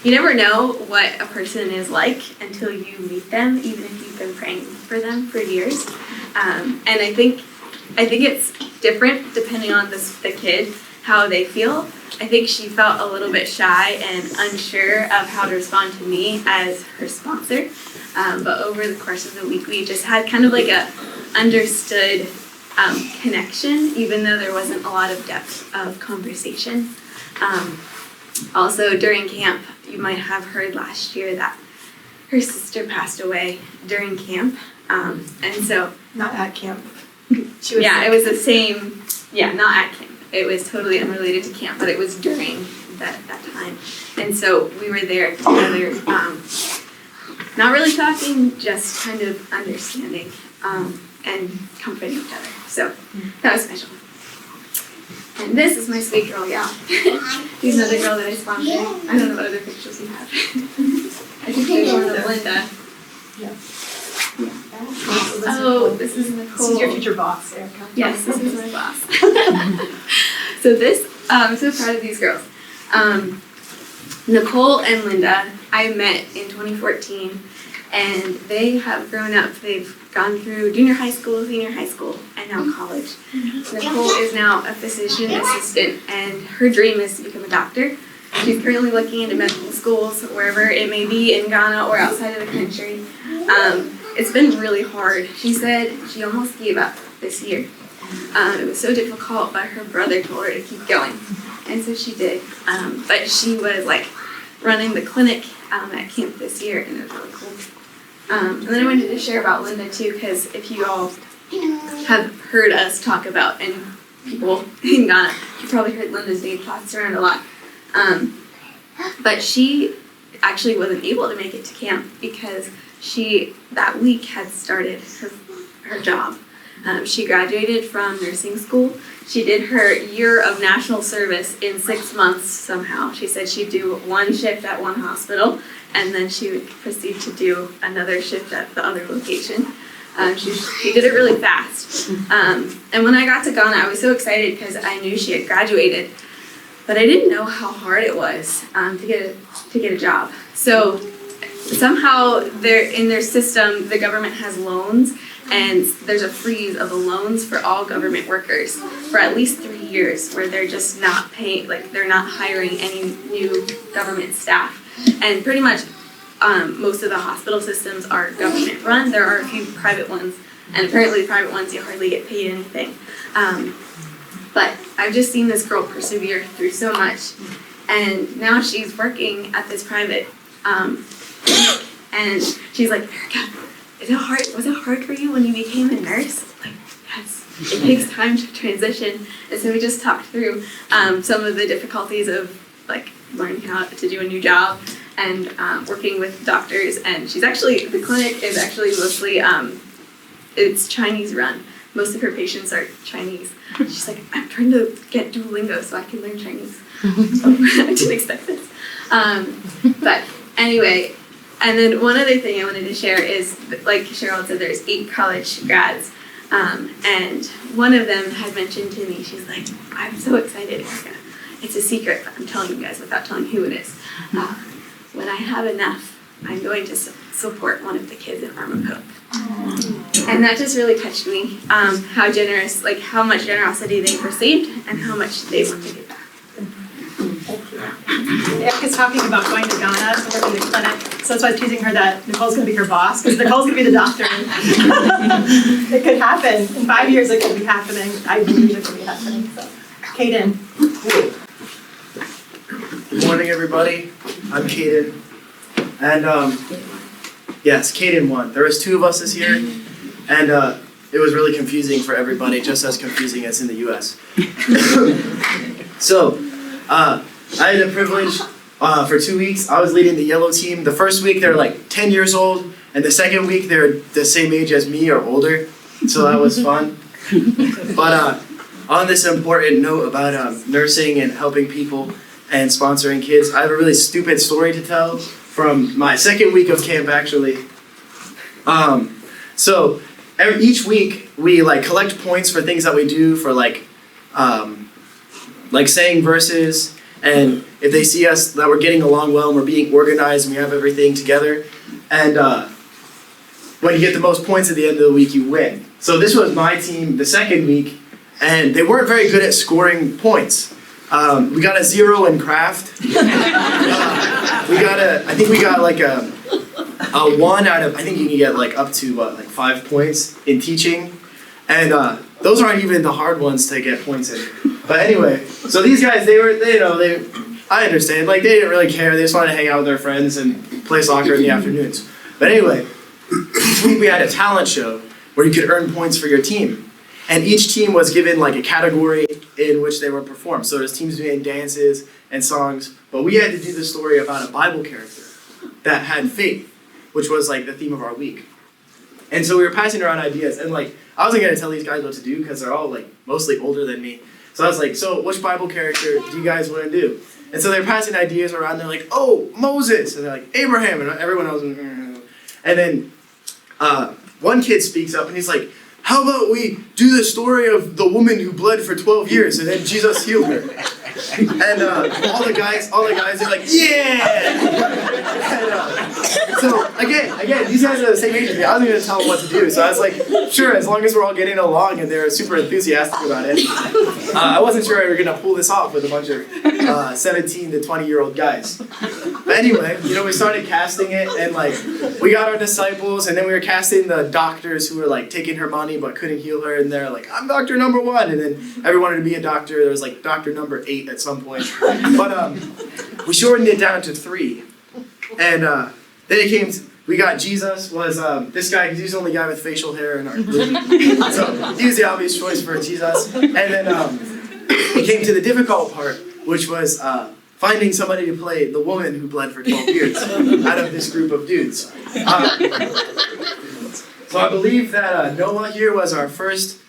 S9: You never know what a person is like until you meet them, even if you've been praying for them for years. And I think it's different depending on the kid, how they feel. I think she felt a little bit shy and unsure of how to respond to me as her sponsor. But over the course of the week, we just had kind of like a understood connection, even though there wasn't a lot of depth of conversation. Also, during camp, you might have heard last year that her sister passed away during camp. And so...
S1: Not at camp.
S9: She was it was the same, not at camp. It was totally unrelated to camp, but it was during that time. And so we were there together, not really talking, just kind of understanding and comforting each other. So that was special. And this is my sweet girl, Yao. She's another girl that I sponsored. I don't know what other pictures you have. I think there's one of Linda.
S1: Yeah.
S9: Oh, this is Nicole.
S1: This is your future boss, Erica.
S9: Yes, this is my boss. So I'm so proud of these girls. Nicole and Linda, I met in 2014, and they have grown up. They've gone through junior high school, senior high school, and now college. Nicole is now a physician assistant, and her dream is to become a doctor. She's currently looking into medical schools, wherever it may be in Ghana or outside of the country. It's been really hard. She said she almost gave up this year. It was so difficult, but her brother told her to keep going. And so she did. But she was like running the clinic at camp this year, and it was really cool. And then I wanted to share about Linda too, because if you all have heard us talk about any people in Ghana, you probably heard Linda's name tossed around a lot. But she actually wasn't able to make it to camp because she that week had started her job. She graduated from nursing school. She did her year of national service in 6 months somehow. She said she'd do one shift at one hospital, and then she would proceed to do another shift at the other location. She did it really fast. And when I got to Ghana, I was so excited because I knew she had graduated, but I didn't know how hard it was to get a job. So somehow in their system, the government has loans, and there's a freeze of the loans for all government workers for at least 3 years, where they're just not paying, like they're not hiring any new government staff. And pretty much most of the hospital systems are government run. There are a few private ones, and apparently the private ones you hardly get paid anything. But I've just seen this girl persevere through so much, and now she's working at this private clinic, and she's like, Erica, was it hard for you when you became a nurse? Like, yes, it takes time to transition. And so we just talked through some of the difficulties of like learning how to do a new job and working with doctors. And the clinic is actually mostly, it's Chinese run. Most of her patients are Chinese. She's like, I'm trying to get Duolingo so I can learn Chinese. I didn't expect this. But anyway, and then one other thing I wanted to share is, like Cheryl said, there's 8 college grads. And one of them had mentioned to me, she's like, I'm so excited, Erica. It's a secret, but I'm telling you guys without telling who it is. When I have enough, I'm going to support one of the kids in Arm of Hope. And that just really touched me, how generous, like how much generosity they received and how much they want to give back.
S1: Erica's talking about going to Ghana to work in the clinic, so that's why I was teasing her that Nicole's going to be her boss, because Nicole's going to be the doctor. It could happen. In 5 years it could be happening. I believe it could be happening. So, Caden.
S10: Good morning, everybody. I'm Caden. And yes, Caden won. There was 2 of us this year, and it was really confusing for everybody, just as confusing as in the US. So, I had the privilege for 2 weeks. I was leading the yellow team. The first week they were like 10 years old, and the second week they were the same age as me or older. So that was fun. But on this important note about nursing and helping people and sponsoring kids, I have a really stupid story to tell from my second week of camp, actually. So each week we like collect points for things that we do for like saying verses, and if they see us that we're getting along well and we're being organized and we have everything together, and when you get the most points at the end of the week, you win. So this was my team the second week, and they weren't very good at scoring points. We got a 0 in craft. I think we got like a 1 out of, I think you can get like up to like 5 points in teaching. And those aren't even the hard ones to get points in. But anyway, so these guys, I understand, like they didn't really care. They just wanted to hang out with their friends and play soccer in the afternoons. But anyway, each week we had a talent show where you could earn points for your team. And each team was given like a category in which they would perform. So there's teams doing dances and songs, but we had to do the story about a Bible character that had faith, which was like the theme of our week. And so we were passing around ideas, and like I wasn't gonna tell these guys what to do because they're all like mostly older than me. So I was like, so which Bible character do you guys want to do? And so they're passing ideas around. They're like, oh, Moses, and they're like Abraham, and everyone else. And then one kid speaks up, and he's like, how about we do the story of the woman who bled for 12 years, and then Jesus healed her. And all the guys are like, yeah! And, So again, these guys are the same age as me. I wasn't even tell them what to do. So I was like, sure, as long as we're all getting along and they're super enthusiastic about it. I wasn't sure we were gonna pull this off with a bunch of 17 to 20-year-old guys. But anyway, we started casting it, and like we got our disciples, and then we were casting the doctors who were like taking her money but couldn't heal her, and they're like, I'm doctor number 1, and then everyone wanted to be a doctor. There was like doctor number 8 at some point, but we shortened it down to 3, and then it came. We got Jesus was this guy because he's the only guy with facial hair in our group, so he was the obvious choice for Jesus. And then it came to the difficult part, which was finding somebody to play the woman who bled for 12 years out of this group of dudes. So I believe that Noah here was our first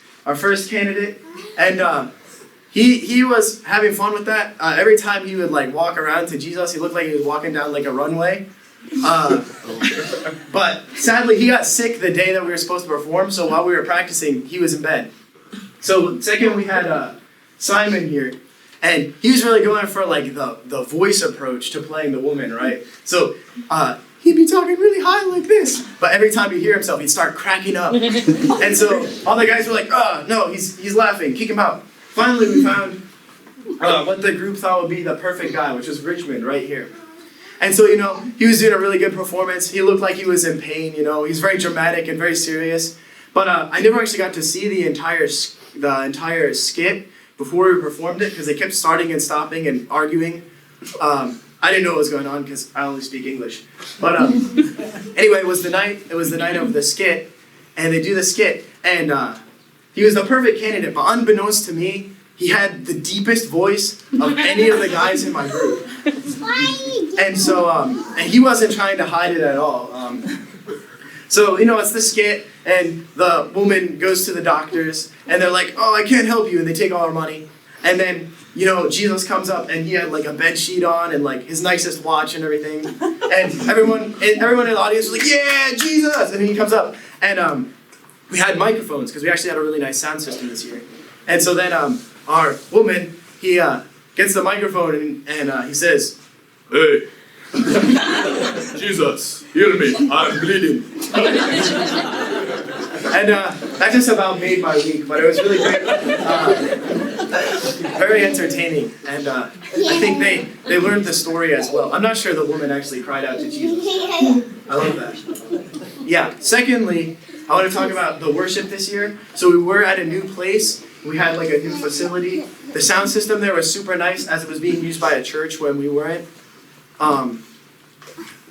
S10: candidate, and he was having fun with that. Every time he would like walk around to Jesus, he looked like he was walking down like a runway. But sadly, he got sick the day that we were supposed to perform. So while we were practicing, he was in bed. So second, we had Simon here. And he was really going for like the voice approach to playing the woman, right? So he'd be talking really high like this, but every time he'd hear himself, he'd start cracking up. And so all the guys were like, oh, no, he's laughing, kick him out. Finally, we found what the group thought would be the perfect guy, which was Richmond right here. And so, he was doing a really good performance. He looked like he was in pain, He's very dramatic and very serious. But I never actually got to see the entire skit before we performed it, because they kept starting and stopping and arguing. I didn't know what was going on because I only speak English. But anyway, it was the night of the skit, and they do the skit, and he was the perfect candidate. But unbeknownst to me, he had the deepest voice of any of the guys in my group. And so, and he wasn't trying to hide it at all. So, it's the skit, and the woman goes to the doctors, and they're like, oh, I can't help you, and they take all our money. And then, Jesus comes up, and he had like a bed sheet on, and like his nicest watch and everything. And everyone in the audience was like, yeah, Jesus! And then he comes up, and we had microphones, because we actually had a really nice sound system this year. And so then our woman, he gets the microphone, and he says, hey, Jesus, heal me, I'm bleeding. And that just about made my week, but it was really great. Very entertaining, and I think they learned the story as well. I'm not sure the woman actually cried out to Jesus. I love that. Yeah, secondly, I want to talk about the worship this year. So we were at a new place. We had like a new facility. The sound system there was super nice, as it was being used by a church when we weren't.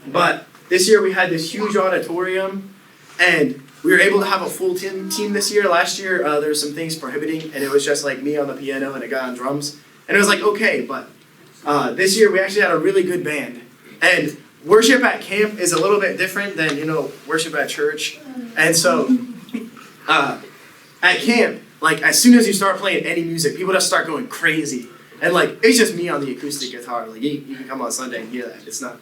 S10: But this year we had this huge auditorium, and we were able to have a full team this year. Last year there were some things prohibiting, and it was just like me on the piano and a guy on drums. And it was like, okay, but this year we actually had a really good band. And worship at camp is a little bit different than, worship at church. And so at camp, like as soon as you start playing any music, people just start going crazy. And like, it's just me on the acoustic guitar. Like you can come on Sunday and hear that. It's not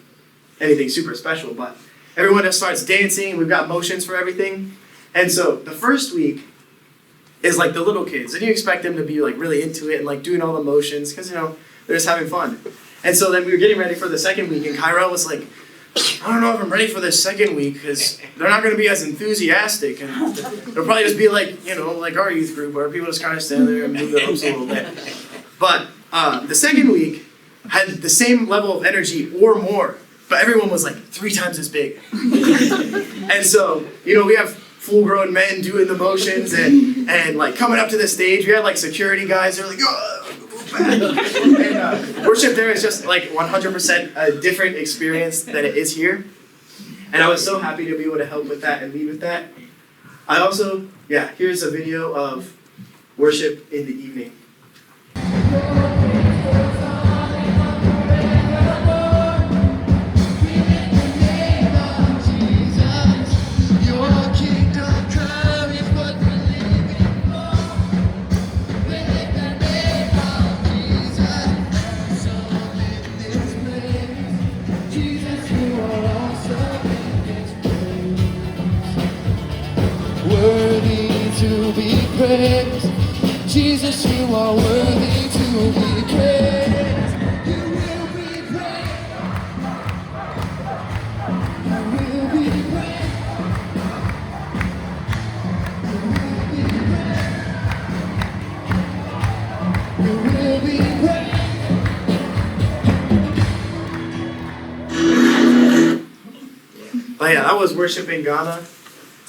S10: anything super special, but everyone just starts dancing. We've got motions for everything. And so the first week is like the little kids. And you expect them to be like really into it and like doing all the motions because, they're just having fun. And so then we were getting ready for the second week, and Kyrell was like, I don't know if I'm ready for this second week because they're not going to be as enthusiastic. And they'll probably just be like, like our youth group where people just kind of stand there and move their hips a little bit. But the second week had the same level of energy or more, but everyone was like 3 times as big. And so, we have full-grown men doing the motions and like coming up to the stage. We had like security guys. They're like, and worship there is just like 100% a different experience than it is here. And I was so happy to be able to help with that and lead with that. I also, here's a video of worship in the evening.
S11: Jesus, you are worthy to be praised. You will be praised. You will will be great.
S10: But yeah, that was worship in Ghana.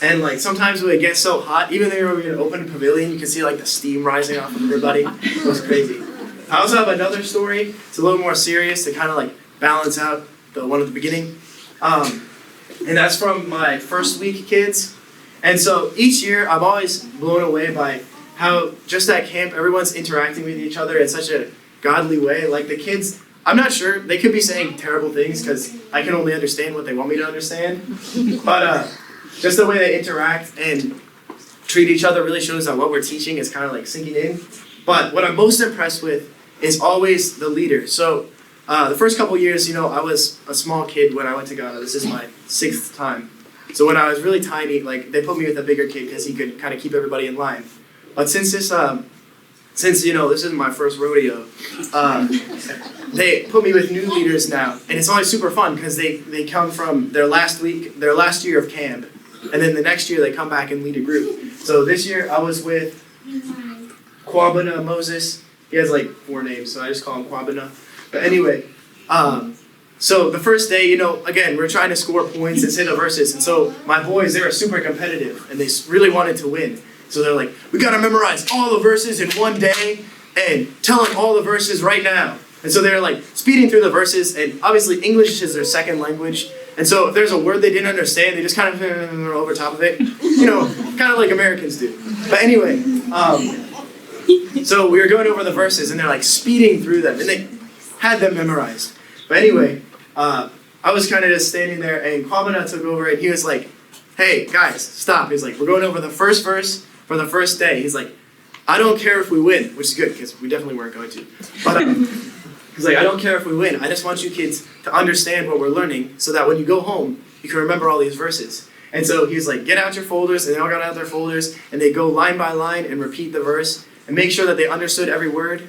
S10: And like sometimes when it gets so hot, even though you're in an open pavilion, you can see like the steam rising off of everybody. It was crazy. I also have another story. It's a little more serious to kind of like balance out the one at the beginning. And that's from my first week kids. And so each year I'm always blown away by how just at camp everyone's interacting with each other in such a godly way. Like the kids, I'm not sure, they could be saying terrible things because I can only understand what they want me to understand. But just the way they interact and treat each other really shows that what we're teaching is kind of like sinking in. But what I'm most impressed with is always the leader. So the first couple years, I was a small kid when I went to Ghana. This is my 6th time. So when I was really tiny, like they put me with a bigger kid because he could kind of keep everybody in line. But since this is my first rodeo, they put me with new leaders now, and it's always super fun because they come from their last year of camp, and then the next year they come back and lead a group. So this year I was with Kwabena Moses. He has like 4 names, so I just call him Kwabena. But anyway, so the first day, again, we're trying to score points and say the verses, and so my boys, they were super competitive, and they really wanted to win. So they're like, we gotta memorize all the verses in one day and tell them all the verses right now. And so they're like speeding through the verses, and obviously English is their second language. And so if there's a word they didn't understand, they just kind of over top of it, kind of like Americans do. But anyway, so we were going over the verses, and they're like speeding through them, and they had them memorized. But anyway, I was kind of just standing there, and Kwabena took over, and he was like, hey, guys, stop. He's like, we're going over the first verse for the first day. He's like, I don't care if we win, which is good, because we definitely weren't going to. But he's like, I don't care if we win. I just want you kids to understand what we're learning so that when you go home, you can remember all these verses. And so he's like, get out your folders, and they all got out their folders, and they go line by line and repeat the verse and make sure that they understood every word.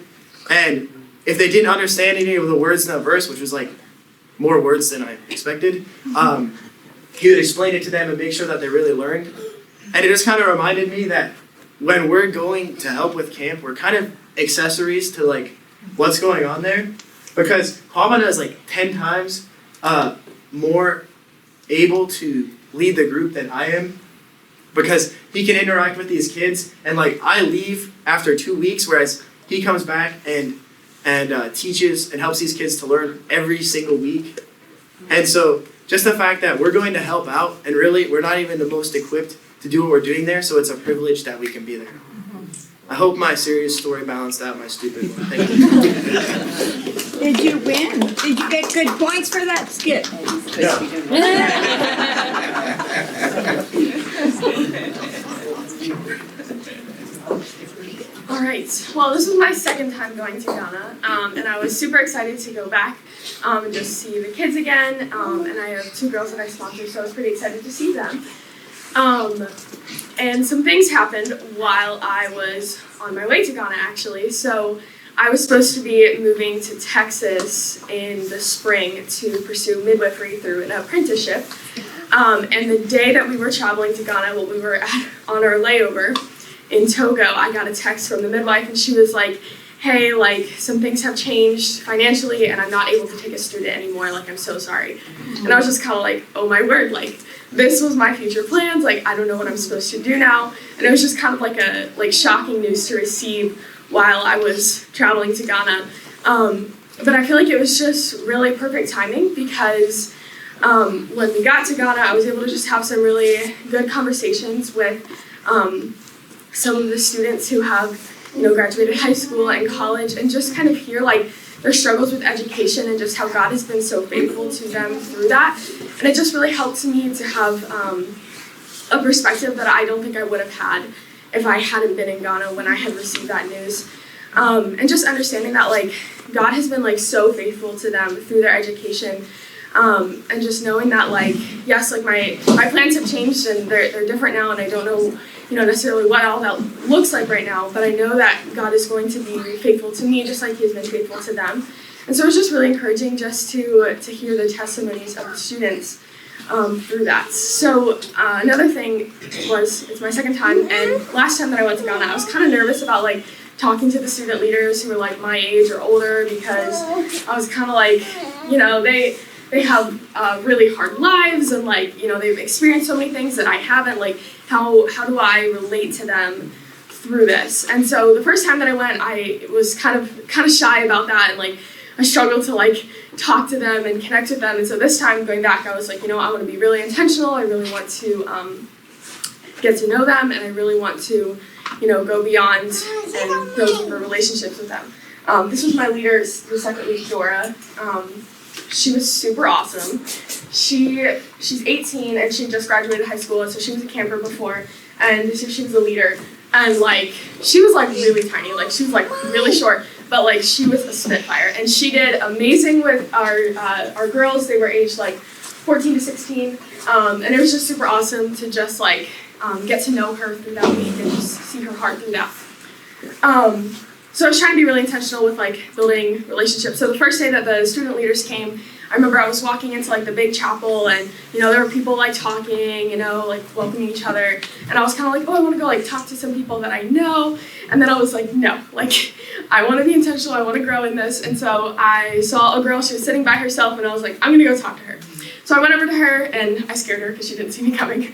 S10: And if they didn't understand any of the words in that verse, which was like more words than I expected, he would explain it to them and make sure that they really learned. And it just kind of reminded me that when we're going to help with camp, we're kind of accessories to like what's going on there. Because Kwabena is like 10 times more able to lead the group than I am. Because he can interact with these kids, and like I leave after 2 weeks, whereas he comes back and teaches and helps these kids to learn every single week. And so just the fact that we're going to help out, and really we're not even the most equipped to do what we're doing there, so it's a privilege that we can be there. I hope my serious story balanced out my stupid one. Thank you.
S12: Did you win? Did you get good points for that skit?
S8: All right. Well, this was my 2nd time going to Ghana, and I was super excited to go back and just see the kids again. And I have 2 girls that I sponsor, so I was pretty excited to see them. And some things happened while I was on my way to Ghana, actually. So I was supposed to be moving to Texas in the spring to pursue midwifery through an apprenticeship. And the day that we were traveling to Ghana, while we were on our layover in Togo, I got a text from the midwife, and she was like, hey, like, some things have changed financially, and I'm not able to take a student anymore, like, I'm so sorry. And I was just kind of like, oh my word, like, this was my future plans, like, I don't know what I'm supposed to do now. And it was just kind of like a shocking news to receive while I was traveling to Ghana. But I feel like it was just really perfect timing, because when we got to Ghana, I was able to just have some really good conversations with some of the students who have, graduated high school and college, and just kind of hear like their struggles with education and just how God has been so faithful to them through that. And it just really helped me to have a perspective that I don't think I would have had if I hadn't been in Ghana when I had received that news. And just understanding that like God has been like so faithful to them through their education. And just knowing that like, yes, like my plans have changed and they're different now, and I don't know, necessarily what all that looks like right now, but I know that God is going to be faithful to me just like He has been faithful to them. And so it's just really encouraging just to hear the testimonies of the students through that. So another thing was, it's my second time, and last time that I went to Ghana, I was kind of nervous about like talking to the student leaders who were like my age or older, because I was kind of like, you know, they have really hard lives, and like, you know, they've experienced so many things that I haven't. Like, how do I relate to them through this? And so the first time that I went, I was kind of shy about that, and like I struggled to like talk to them and connect with them. And so this time going back, I was like, you know, I want to be really intentional. I really want to get to know them, and I really want to, you know, go beyond and build deeper relationships with them. This was my leader the second week, Dora. She was super awesome. She's 18 and she just graduated high school, and so she was a camper before, and so she was a leader. And like, she was like really tiny, like she was like really short, but like she was a spitfire, and she did amazing with our girls. They were aged like 14 to 16, and it was just super awesome to just like get to know her through that week and just see her heart through that. So I was trying to be really intentional with like building relationships. So the first day that the student leaders came, I remember I was walking into like the big chapel, and you know, there were people like talking, you know, like welcoming each other, and I was kind of like, oh, I want to go like talk to some people that I know. And then I was like, no, like I want to be intentional, I want to grow in this. And so I saw a girl, she was sitting by herself, and I was like, I'm gonna go talk to her. So I went over to her and I scared her because she didn't see me coming.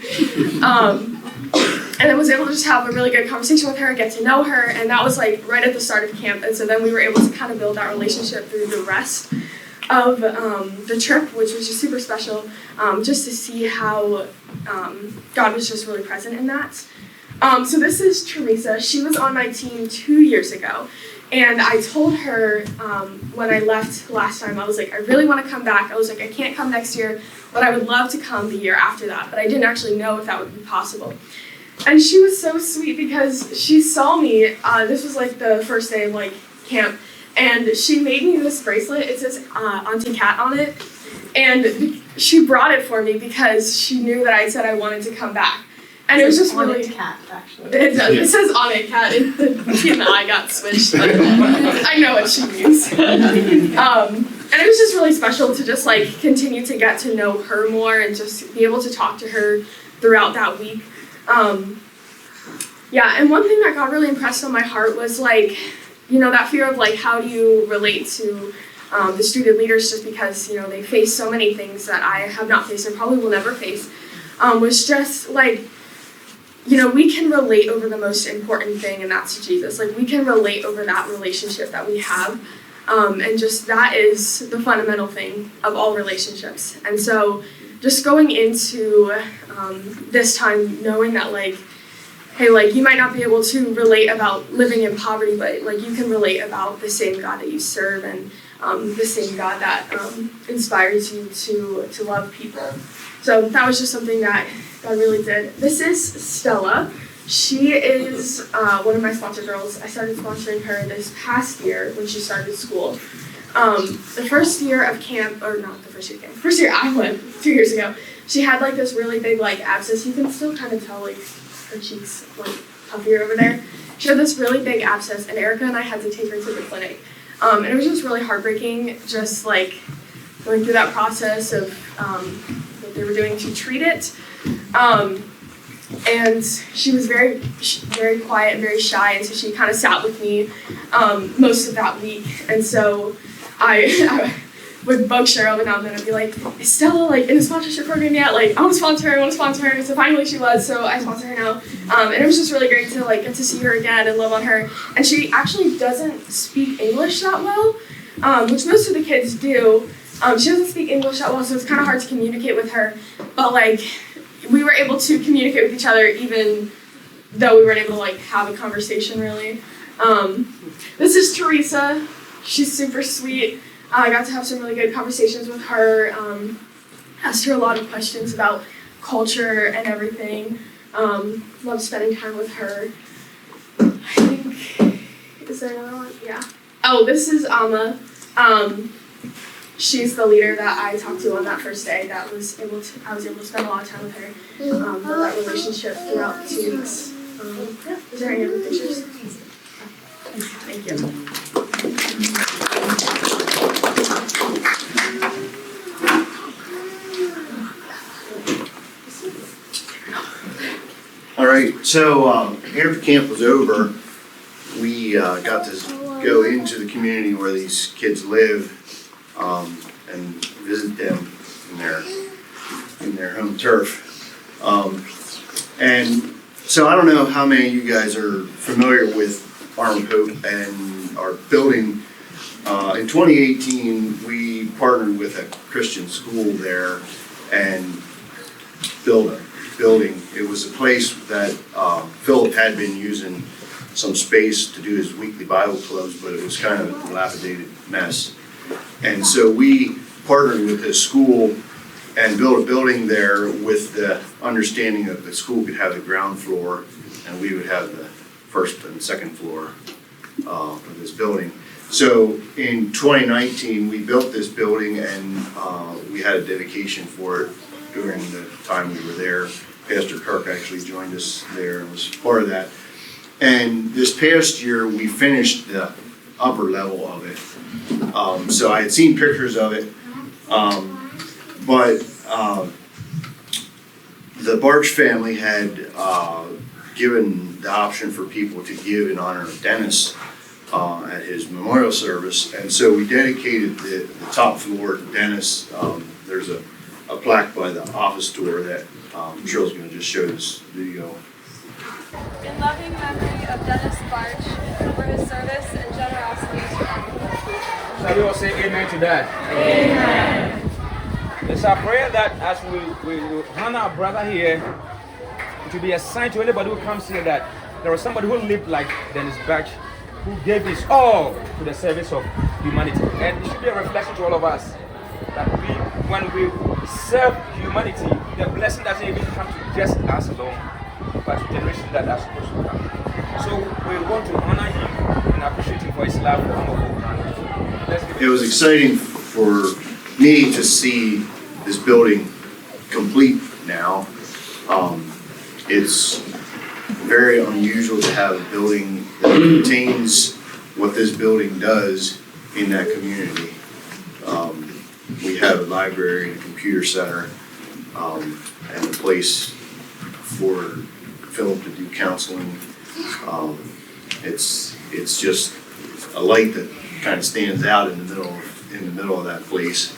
S8: And I was able to just have a really good conversation with her and get to know her, and that was like right at the start of camp. And so then we were able to kind of build that relationship through the rest of the trip, which was just super special, just to see how God was just really present in that. So this is Teresa. She was on my team 2 years ago, and I told her when I left last time, I was like, I really want to come back. I was like, I can't come next year, but I would love to come the year after that, but I didn't actually know if that would be possible. And she was so sweet because she saw me, this was like the first day of like camp, and she made me this bracelet. It says Auntie Cat on it, and she brought it for me because she knew that I said I wanted to come back. And it was just really
S1: cat, actually.
S8: It does. It says on it cat. The T and the I got switched, but I know what she means. And it was just really special to just like continue to get to know her more and just be able to talk to her throughout that week. Yeah, and one thing that God really impressed on my heart was like, you know, that fear of like, how do you relate to the student leaders, just because, you know, they face so many things that I have not faced and probably will never face, was just like, you know, we can relate over the most important thing, and that's Jesus. Like, we can relate over that relationship that we have, and just that is the fundamental thing of all relationships. And so just going into this time knowing that, like, hey, like, you might not be able to relate about living in poverty, but like, you can relate about the same God that you serve, and the same God that inspires you to love people. So that was just something that God really did. This is Stella. She is one of my sponsor girls. I started sponsoring her this past year when she started school. The first year of camp, or not the first year of camp, first year I went 2 years ago, she had like this really big like abscess. You can still kind of tell like her cheeks like puffier over there. She had this really big abscess, and Erica and I had to take her to the clinic. And it was just really heartbreaking, just like going through that process of what they were doing to treat it. And she was very quiet and very shy, and so she kind of sat with me most of that week. And so I would bug Cheryl every now and then and be like, is Stella like in a sponsorship program yet? Like, I want to sponsor her. So finally she was, so I sponsor her now. And it was just really great to like get to see her again and love on her. And she actually doesn't speak English that well, which most of the kids do. She doesn't speak English that well, so it's kind of hard to communicate with her. But like, we were able to communicate with each other even though we weren't able to like have a conversation really. This is Teresa. She's super sweet. I got to have some really good conversations with her. Asked her a lot of questions about culture and everything. Loved spending time with her. I think, is there another one? Yeah. Oh, this is Amma. She's the leader that I talked to on that first day. I was able to spend a lot of time with her. Build that relationship throughout the 2 weeks. Yeah. Is there any other pictures? Thank you.
S13: So after camp was over, we got to go into the community where these kids live and visit them in their home turf. And so I don't know how many of you guys are familiar with Arm of Hope and our building. In 2018, we partnered with a Christian school there and built a building. It was a place that Philip had been using some space to do his weekly Bible clubs, but it was kind of a dilapidated mess. And so we partnered with this school and built a building there with the understanding that the school could have the ground floor and we would have the first and second floor of this building. So in 2019, we built this building and we had a dedication for it during the time we were there. Pastor Kirk actually joined us there and was part of that. And this past year, we finished the upper level of it. So I had seen pictures of it, but the Barch family had given the option for people to give in honor of Dennis at his memorial service. And so we dedicated the top floor to Dennis. There's a plaque by the office door that Cheryl's going to just show this video.
S8: In loving memory of Dennis Barch for his service and generosity to our
S2: Shall we all say amen to that? Amen. It's our prayer that as we honor our brother here, it will be a sign to anybody who comes here that there was somebody who lived like Dennis Barch, who gave his all to the service of humanity. And it should be a reflection to all of us that when we serve humanity, the blessing doesn't even come to just us alone, but to generations that are supposed to come. So we want to honor him and appreciate him for his love for Arm of Hope Ghana.
S13: It was exciting for me to see this building complete now. It's very unusual to have a building that contains what this building does in that community. We have a library and a computer center and a place for Philip to do counseling. It's just a light that kind of stands out in the middle of that place.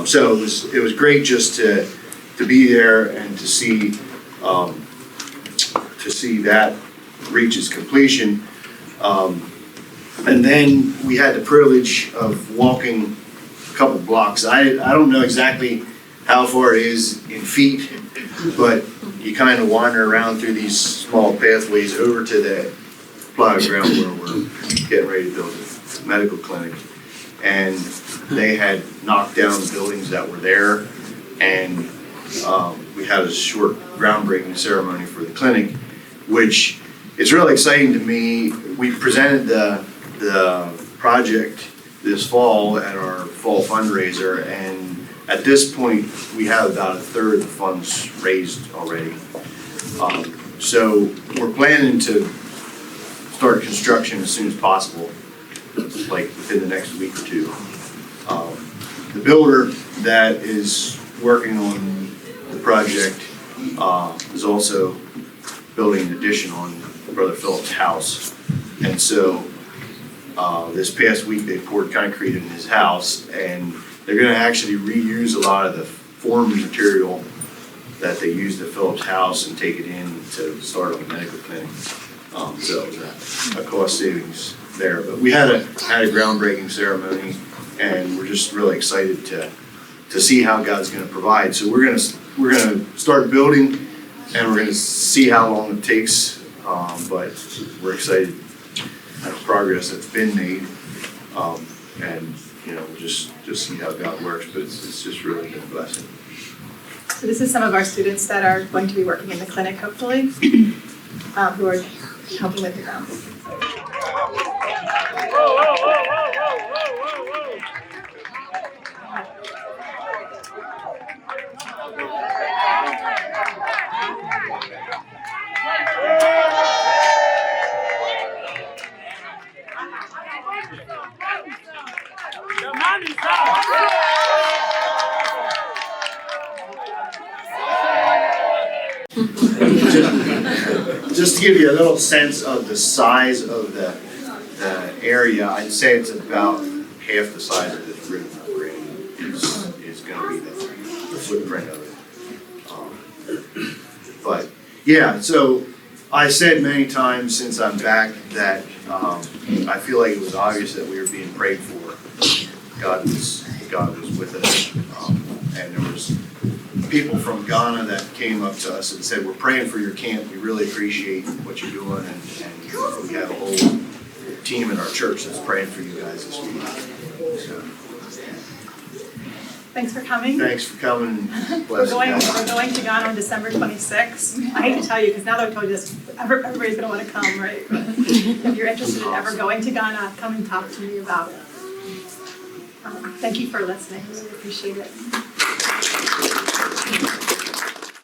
S13: So it was great just to be there and to see that reach its completion. And then we had the privilege of walking a couple blocks. I don't know exactly how far it is in feet, but you kind of wander around through these small pathways over to the plowed ground where we're getting ready to build a medical clinic. And they had knocked down the buildings that were there, and we had a short groundbreaking ceremony for the clinic, which is really exciting to me. We presented the project this fall at our fall fundraiser, and at this point we have about a third of the funds raised already. So we're planning to start construction as soon as possible, like within the next week or two. The builder that is working on the project is also building an addition on Brother Philip's house. And so this past week they poured concrete in his house, and they're going to actually reuse a lot of the form material that they used at Philip's house and take it in to start on the medical clinic. So a cost savings there. But we had a groundbreaking ceremony, and we're just really excited to see how God's going to provide. So we're gonna start building, and we're gonna see how long it takes. But we're excited at the progress that's been made, and we'll just see how God works. But it's just really been a blessing.
S1: So this is some of our students that are going to be working in the clinic, hopefully, who are helping with the ground.
S13: just to give you a little sense of the size of the area, I'd say it's about half the size of this ribbon upgrade is going to be the footprint of it. But yeah, so I said many times since I'm back that I feel like it was obvious that we were being prayed for. God was with us, and there was people from Ghana that came up to us and said, "We're praying for your camp. We really appreciate what you're doing," and we have a whole team in our church that's praying for you guys this week. So,
S1: Thanks for coming.
S13: thanks for coming.
S1: We're
S13: Bless
S1: going
S13: you guys.
S1: to Ghana on December 26th. I hate to tell you, because now that I've told you this, everybody's going to want to come, right? If you're interested in ever going to Ghana, come and talk to me about it. Thank you for listening. Really appreciate it.